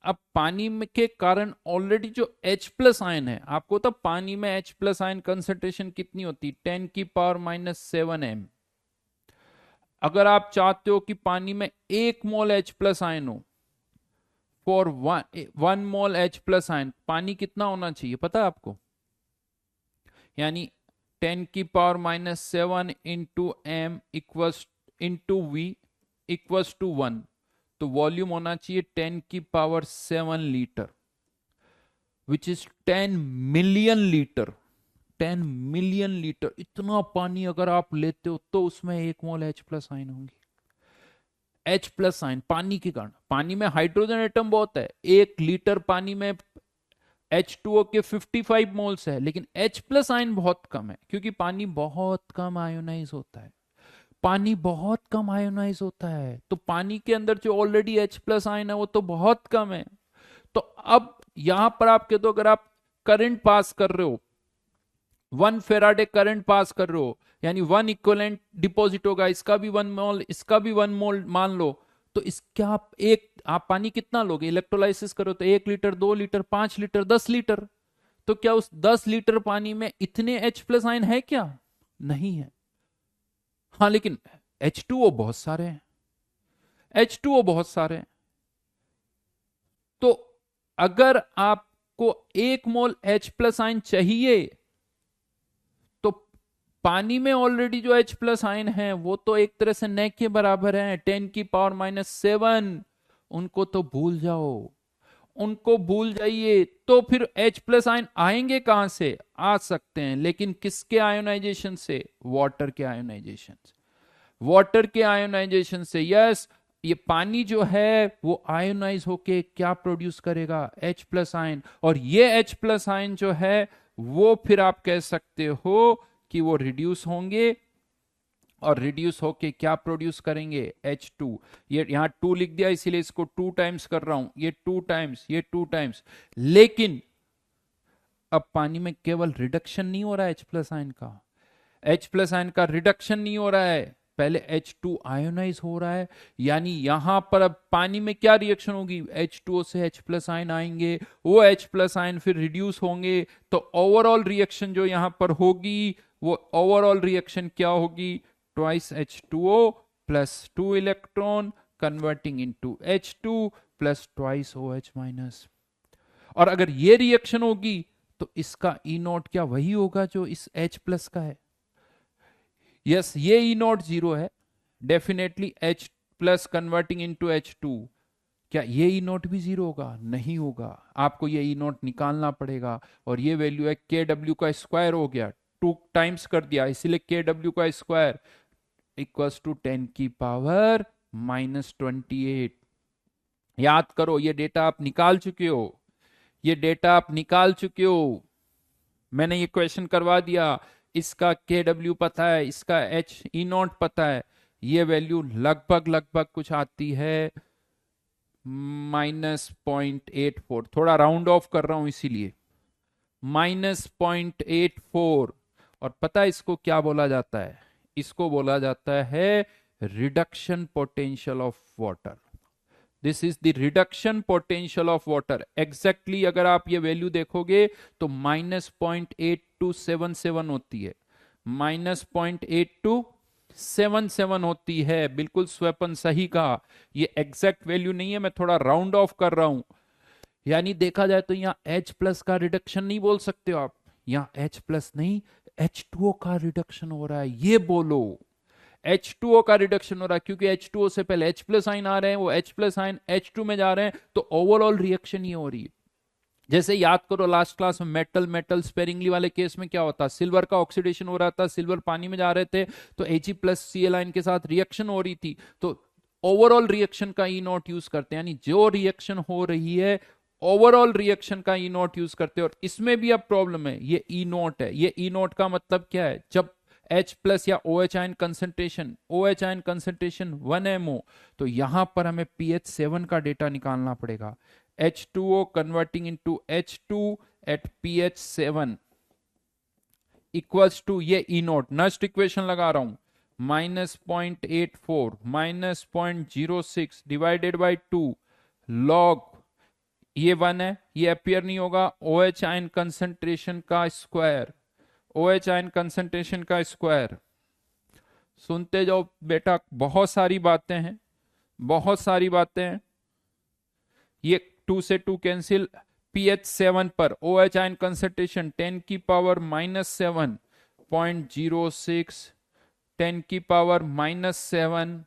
अब पानी में के कारण ऑलरेडी जो H प्लस आयन है, आपको तो पानी में H प्लस आयन कंसेंट्रेशन कितनी होती? 10⁻⁻⁷ m। अगर आप चाहते हो कि पानी में 1 मोल H प्लस आयन हो, for 1 mole H plus ion पानी कितना होना चाहिए पता है आपको? यानी 10⁻⁷ into m equals into V equals to 1, तो वॉल्यूम होना चाहिए 10⁻⁷ litre, which is 10 million litre. 10 million litre, इतना पानी अगर आप लेते हो तो उसमें 1 मोल H प्लस आयन होंगे। H प्लस आयन पानी के कारण, पानी में हाइड्रोजन एटम बहुत है, 1 लीटर पानी में H2O के 55 मोल्स है, लेकिन H प्लस आयन बहुत कम है, क्योंकि पानी बहुत कम आयोनाइज होता है। पानी बहुत कम आयोनाइज होता है, तो पानी के अंदर जो ऑलरेडी H प्लस आयन है वो तो बहुत कम है। तो अब यहां पर आप कह दो, अगर आप करंट पास कर रहे हो 1 फेराडे करंट पास कर रहे हो, यानी 1 इक्वलेंट डिपॉजिट होगा, इसका भी 1 मोल, इसका भी 1 मोल मान लो। तो इसका आप पानी कितना लोगे, इलेक्ट्रोलाइसिस करो तो 1 लीटर, 2 लीटर, 5 लीटर, 10 लीटर। तो क्या उस 10 लीटर पानी में इतने H+ आयन है क्या? नहीं है। हाँ लेकिन H2O बहुत सारे हैं, H2O बहुत सारे हैं। तो अगर आपको 1 मोल H+ आयन चाहिए, तो पानी में ऑलरेडी जो H+ आयन है वो तो एक तरह से न के बराबर है, 10⁻⁷। उनको तो भूल जाओ, उनको भूल जाइए। तो फिर H+ आयन आएंगे कहां से? आ सकते हैं, लेकिन किसके आयोनाइजेशन से? वाटर के आयोनाइजेशन से। वाटर के आयोनाइजेशन से, यस। ये पानी जो है वो आयोनाइज होके क्या प्रोड्यूस करेगा? H+आयन। और ये H+आयन जो है वो फिर आप कह सकते हो कि वो रिड्यूस होंगे, और रिड्यूस होके क्या प्रोड्यूस करेंगे? H2। ये यहां 2 लिख दिया इसीलिए इसको 2 टाइम्स कर रहा हूं, ये 2 टाइम्स, ये 2 टाइम्स। लेकिन अब पानी में केवल रिडक्शन नहीं हो रहा है H+आयन का, H+आयन का रिडक्शन नहीं हो रहा है, पहले H2 आयोनाइज हो रहा है। यानी यहां पर अब पानी में क्या रिएक्शन होगी? H2O से H+आयन आएंगे, वो H+आयन फिर रिड्यूस होंगे। तो ओवरऑल रिएक्शन जो यहां पर होगी, वो ओवरऑल रिएक्शन क्या होगी? Twice H2O plus 2 electron converting into H2 plus twice OH-। और अगर ये रिएक्शन होगी तो इसका E0 क्या वही होगा जो इस H+ का है? यस, ये E0 0 है, definitely H+ converting into H2। क्या ये E0 भी 0 होगा? नहीं होगा, आपको ये E0 निकालना पड़ेगा। और ये वैल्यू है KW का स्क्वायर हो गया, 2 टाइम्स कर दिया, इसीलिए KW का स्क्वायर इक्वल्स टू 10⁻⁻28। याद करो, ये डेटा आप निकाल चुके हो, ये डेटा आप निकाल चुके हो, मैंने ये क्वेश्चन करवा दिया। इसका KW पता है, इसका E0 पता है। ये वैल्यू लगभग लगभग कुछ आती है -0.84, थोड़ा राउंड ऑफ कर रहा हूं इसीलिए, -0.84। और पता है इसको क्या बोला जाता है? इसको बोला जाता है reduction potential of water. This is the reduction potential of water. Exactly अगर आप ये वैल्यू देखोगे तो -0.8277 होती है, -0.8277 होती है। बिल्कुल स्वपन सही कहा, ये एग्जैक्ट वैल्यू नहीं है, मैं थोड़ा राउंड ऑफ कर रहा हूं। यानी देखा जाए तो यहाँ H+ का रिडक्शन नहीं बोल सकते हो आप, यहाँ H+ नहीं, H2O का रिडक्शन हो रहा है, ये बोलो। H2O का रिडक्शन हो रहा है, क्योंकि H2O से पहले H+आयन आ रहे हैं, वो H+आयन H2 में जा रहे हैं, तो ओवरऑल रिएक्शन ये हो रही है। जैसे याद करो लास्ट क्लास में मेटल मेटल स्पेरिंगली वाले केस में क्या होता, सिल्वर का ऑक्सीडेशन हो रहा था, सिल्वर पानी में जा रहे थे, तो Ag+Cl के साथ रिएक्शन हो रही थी। तो ओवरऑल रिएक्शन का E0 यूज करते हैं, यानी जो रिएक्शन हो रही है ओवरऑल रिएक्शन का E0 यूज करते हैं। और इसमें भी अब प्रॉब्लम है, ये E0 है, ये E0 का मतलब क्या है? जब H+ या OH ion concentration, OH ion concentration 1 MO, तो यहां पर हमें pH 7 का डेटा निकालना पड़ेगा। H2O converting into H2 at pH 7 equals to ये E0, नस्ट इक्वेशन लगा रहा हूं, -0.84 -0.06 डिवाइडेड बाई 2 लॉग, ये 1 है, ये अपियर नहीं होगा, OH आयन कंसेंट्रेशन का स्क्वायर, OH आयन कंसेंट्रेशन का स्क्वायर। सुनते जाओ बेटा, बहुत सारी बातें हैं, बहुत सारी बातें हैं। ये 2 से 2 कैंसिल, pH 7 पर OH आयन कंसेंट्रेशन 10⁻⁻7.06, 10⁻⁻7,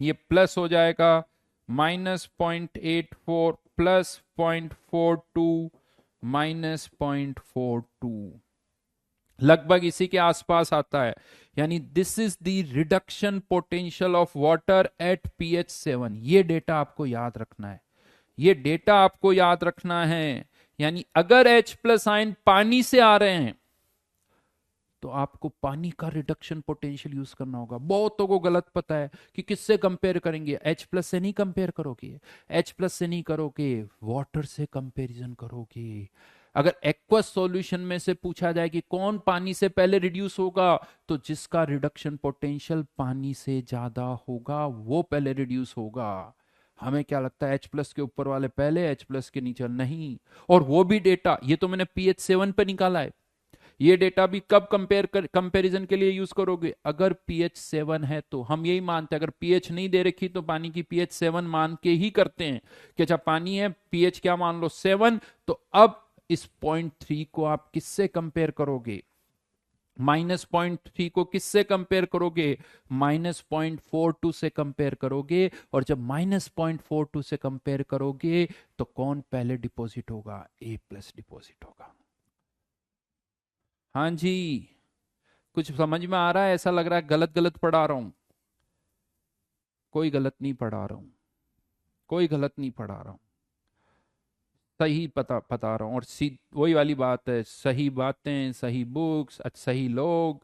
ये प्लस हो जाएगा -0.84 प्लस 0.42 -0.42, लगभग इसी के आसपास आता है। यानी this is the reduction potential of water at pH 7। ये डेटा आपको याद रखना है, ये डेटा आपको याद रखना है। यानी अगर H+आयन पानी से आ रहे हैं तो आपको पानी का रिडक्शन पोटेंशियल यूज करना होगा। बहुतों को गलत पता है कि किससे कंपेयर करेंगे, H+ से नहीं कंपेयर करोगे, H+ से नहीं करोगे, वाटर से कंपैरिजन करोगे। अगर एक्वस सॉल्यूशन में से पूछा जाए कि कौन पानी से पहले रिड्यूस होगा, तो जिसका रिडक्शन पोटेंशियल पानी से ज्यादा होगा वो पहले रिड्यूस होगा। हमें क्या लगता है, H+ के ऊपर वाले पहले, H+ के नीचे नहीं। और वो भी डेटा ये तो मैंने pH 7 पे निकाला है। ये डेटा भी कब कंपैरिजन के लिए यूज करोगे, अगर pH 7 है तो। हम यही मानते हैं, अगर pH नहीं दे रखी तो पानी की pH 7 मान के ही करते हैं कि अच्छा पानी है, pH क्या मान लो 7। तो अब इस 0.3 को आप किससे कंपेयर करोगे, -0.3 को किससे कंपेयर करोगे, -0.42 से कंपेयर करोगे। और जब -0.42 से कंपेयर करोगे तो कौन पहले डिपॉजिट होगा, A+ डिपॉजिट होगा। हाँ जी, कुछ समझ में आ रहा है, ऐसा लग रहा है गलत गलत पढ़ा रहा हूं। कोई गलत नहीं पढ़ा रहा हूं, कोई गलत नहीं पढ़ा रहा हूं, सही पता बता रहा हूं। और वही वाली बात है, सही बातें, सही बुक्स, सही लोग,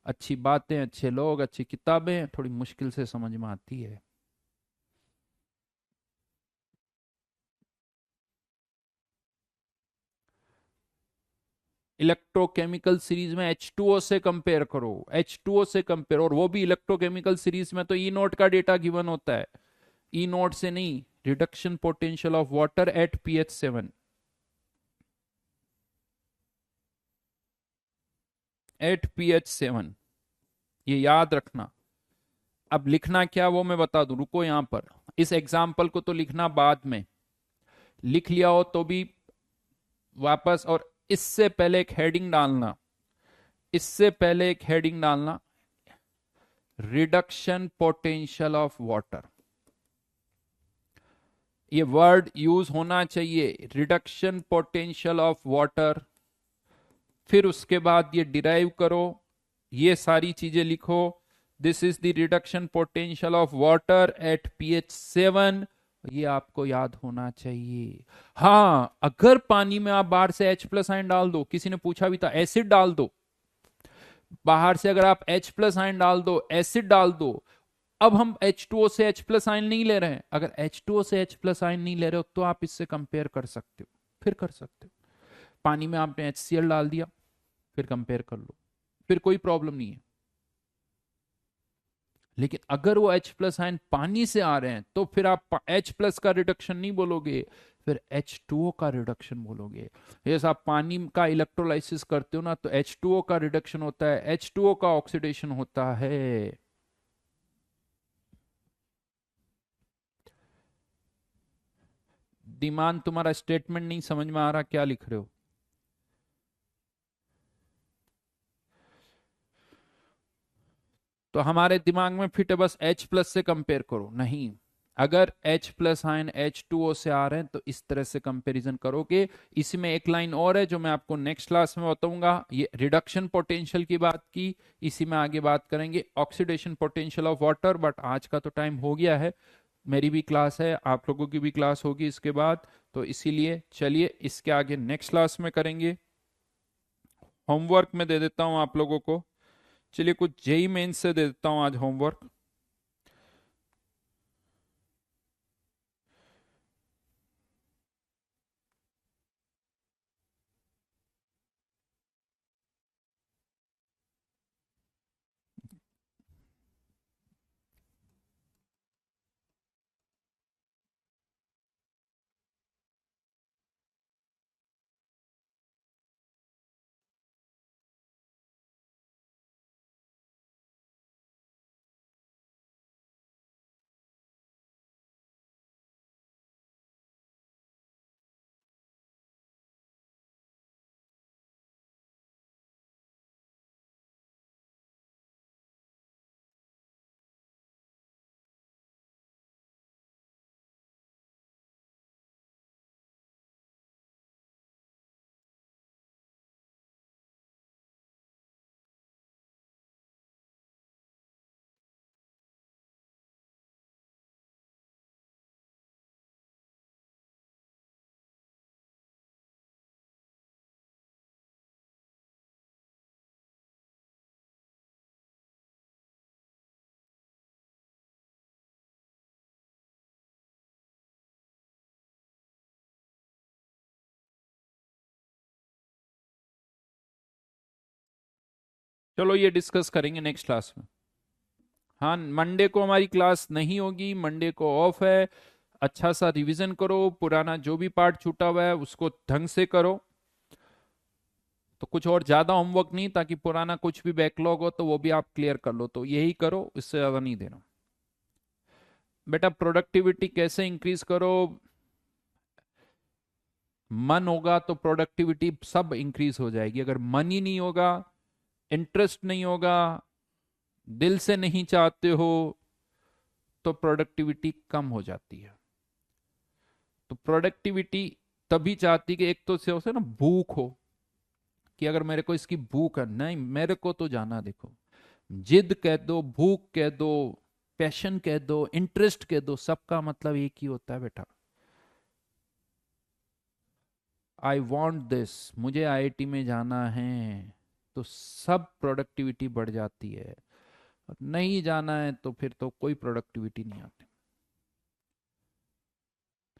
अच्छी बातें, अच्छे लोग, अच्छी किताबें थोड़ी मुश्किल से समझ में आती है। इलेक्ट्रोकेमिकल सीरीज में H2O से कंपेयर करो, H2O से कंपेयर। और वो भी इलेक्ट्रोकेमिकल सीरीज में तो ई नोट का डेटा गिवन होता है, ई नोट से नहीं। Reduction potential of water at pH 7, at pH 7, ये याद रखना। अब लिखना क्या वो मैं बता दूं, रुको यहां पर। इस एग्जाम्पल को तो लिखना बाद में, लिख लिया हो तो भी वापस। और इससे पहले एक हेडिंग डालना, इससे पहले एक हेडिंग डालना, रिडक्शन पोटेंशियल ऑफ वाटर। ये वर्ड यूज होना चाहिए, रिडक्शन पोटेंशियल ऑफ वाटर। फिर उसके बाद ये डिराइव करो, ये सारी चीजें लिखो। This is the reduction potential of water at pH 7। ये आपको याद होना चाहिए। हाँ, अगर पानी में आप बाहर से H+ आयन डाल दो, किसी ने पूछा भी था, एसिड डाल दो बाहर से, अगर आप H+ आयन डाल दो, एसिड डाल दो। अब हम H2O से H+ आयन नहीं ले रहे हैं, अगर H2O से H+ आयन नहीं ले रहे हो तो आप इससे कंपेयर कर सकते हो, फिर कर सकते हो। पानी में आपने HCl डाल दिया, फिर कंपेयर कर लो, फिर कोई प्रॉब्लम नहीं है। लेकिन अगर वो H+ आयन पानी से आ रहे हैं तो फिर आप H+ का रिडक्शन नहीं बोलोगे, फिर H2O का रिडक्शन बोलोगे। जैसे आप पानी का इलेक्ट्रोलाइसिस करते हो ना, तो H2O का रिडक्शन होता है, H2O का ऑक्सीडेशन होता है। दिमाग तुम्हारा स्टेटमेंट नहीं समझ में आ रहा, क्या लिख रहे हो। तो हमारे दिमाग में फिट है बस H+ से कंपेयर करो, नहीं। अगर H+ आयन H2O से आ रहे हैं तो इस तरह से कंपैरिजन करोगे। इसी में एक लाइन और है जो मैं आपको नेक्स्ट क्लास में बताऊंगा, ये रिडक्शन पोटेंशियल की बात की, इसी में आगे बात करेंगे oxidation potential of water. But आज का तो टाइम हो गया है, मेरी भी क्लास है, आप लोगों की भी क्लास होगी इसके बाद, तो इसीलिए चलिए इसके आगे नेक्स्ट क्लास में करेंगे। होमवर्क में दे देता हूं आप लोगों को, चलिए कुछ जेई मेंस से दे देता हूं आज होमवर्क। चलो ये डिस्कस करेंगे नेक्स्ट क्लास में। हाँ, मंडे को हमारी क्लास नहीं होगी, मंडे को ऑफ है। अच्छा सा रिवीजन करो, पुराना जो भी पार्ट छूटा हुआ है उसको ढंग से करो। तो कुछ और ज्यादा होमवर्क नहीं, ताकि पुराना कुछ भी बैकलॉग हो तो वो भी आप क्लियर कर लो, तो यही करो, इससे ज्यादा नहीं देना। बेटा प्रोडक्टिविटी कैसे इंक्रीज करो? मन होगा तो प्रोडक्टिविटी सब इंक्रीज हो जाएगी। अगर मन ही नहीं होगा, इंटरेस्ट नहीं होगा, दिल से नहीं चाहते हो, तो प्रोडक्टिविटी कम हो जाती है। तो प्रोडक्टिविटी तभी चाहती कि एक तो से उसे ना भूख हो, कि अगर मेरे को इसकी भूख है, नहीं मेरे को तो जाना, देखो जिद कह दो, भूख कह दो, पैशन कह दो, इंटरेस्ट कह दो, सबका मतलब एक ही होता है बेटा, आई वॉन्ट दिस, मुझे आईआईटी में जाना है। तो सब प्रोडक्टिविटी बढ़ जाती है। और नहीं जाना है तो फिर तो कोई प्रोडक्टिविटी नहीं आती।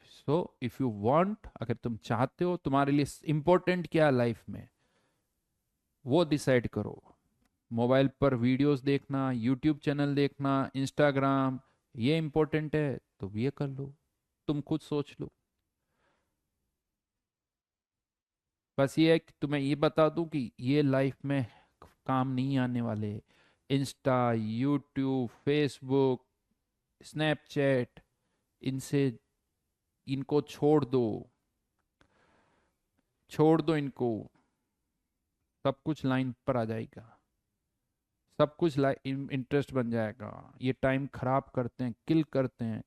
सो इफ यू वांट, अगर तुम चाहते हो, तुम्हारे लिए इंपॉर्टेंट क्या है लाइफ में, वो डिसाइड करो। मोबाइल पर वीडियोस देखना, यूट्यूब चैनल देखना, इंस्टाग्राम, ये इंपॉर्टेंट है तो ये कर लो, तुम खुद सोच लो। बस ये है कि तुम्हें ये बता दूं कि ये लाइफ में काम नहीं आने वाले। इंस्टा, यूट्यूब, फेसबुक, स्नैपचैट, इनसे, इनको छोड़ दो, छोड़ दो इनको। सब कुछ लाइन पर आ जाएगा, सब कुछ इंटरेस्ट बन जाएगा। ये टाइम खराब करते हैं, किल करते हैं।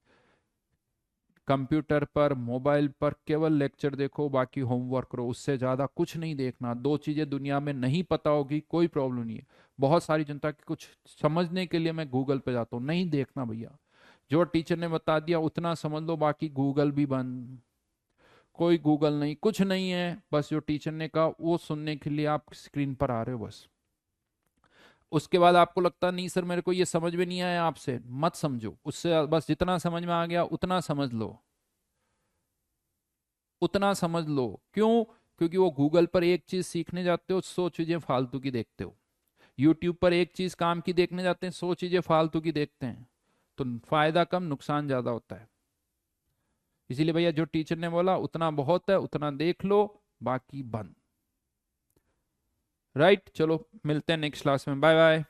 कंप्यूटर पर, मोबाइल पर केवल लेक्चर देखो, बाकी होमवर्क करो, उससे ज़्यादा कुछ नहीं देखना। दो चीज़ें दुनिया में नहीं पता होगी, कोई प्रॉब्लम नहीं है। बहुत सारी जनता की कुछ समझने के लिए मैं गूगल पे जाता हूँ, नहीं देखना भैया। जो टीचर ने बता दिया उतना समझ लो, बाकी गूगल भी बंद। कोई गूगल नहीं, कुछ नहीं है, बस जो टीचर ने कहा वो सुनने के लिए आप स्क्रीन पर आ रहे हो बस। उसके बाद आपको लगता नहीं सर मेरे को ये समझ में नहीं आया, आपसे मत समझो, उससे बस जितना समझ में आ गया उतना समझ लो, उतना समझ लो। क्यों? क्योंकि वो गूगल पर एक चीज सीखने जाते हो, 100 चीजें फालतू की देखते हो। यूट्यूब पर एक चीज काम की देखने जाते हैं, 100 चीजें फालतू की देखते हैं। तो फायदा कम, नुकसान ज्यादा होता है। इसीलिए भैया जो टीचर ने बोला उतना बहुत है, उतना देख लो, बाकी बंद। राइट, चलो मिलते हैं नेक्स्ट क्लास में, बाय बाय।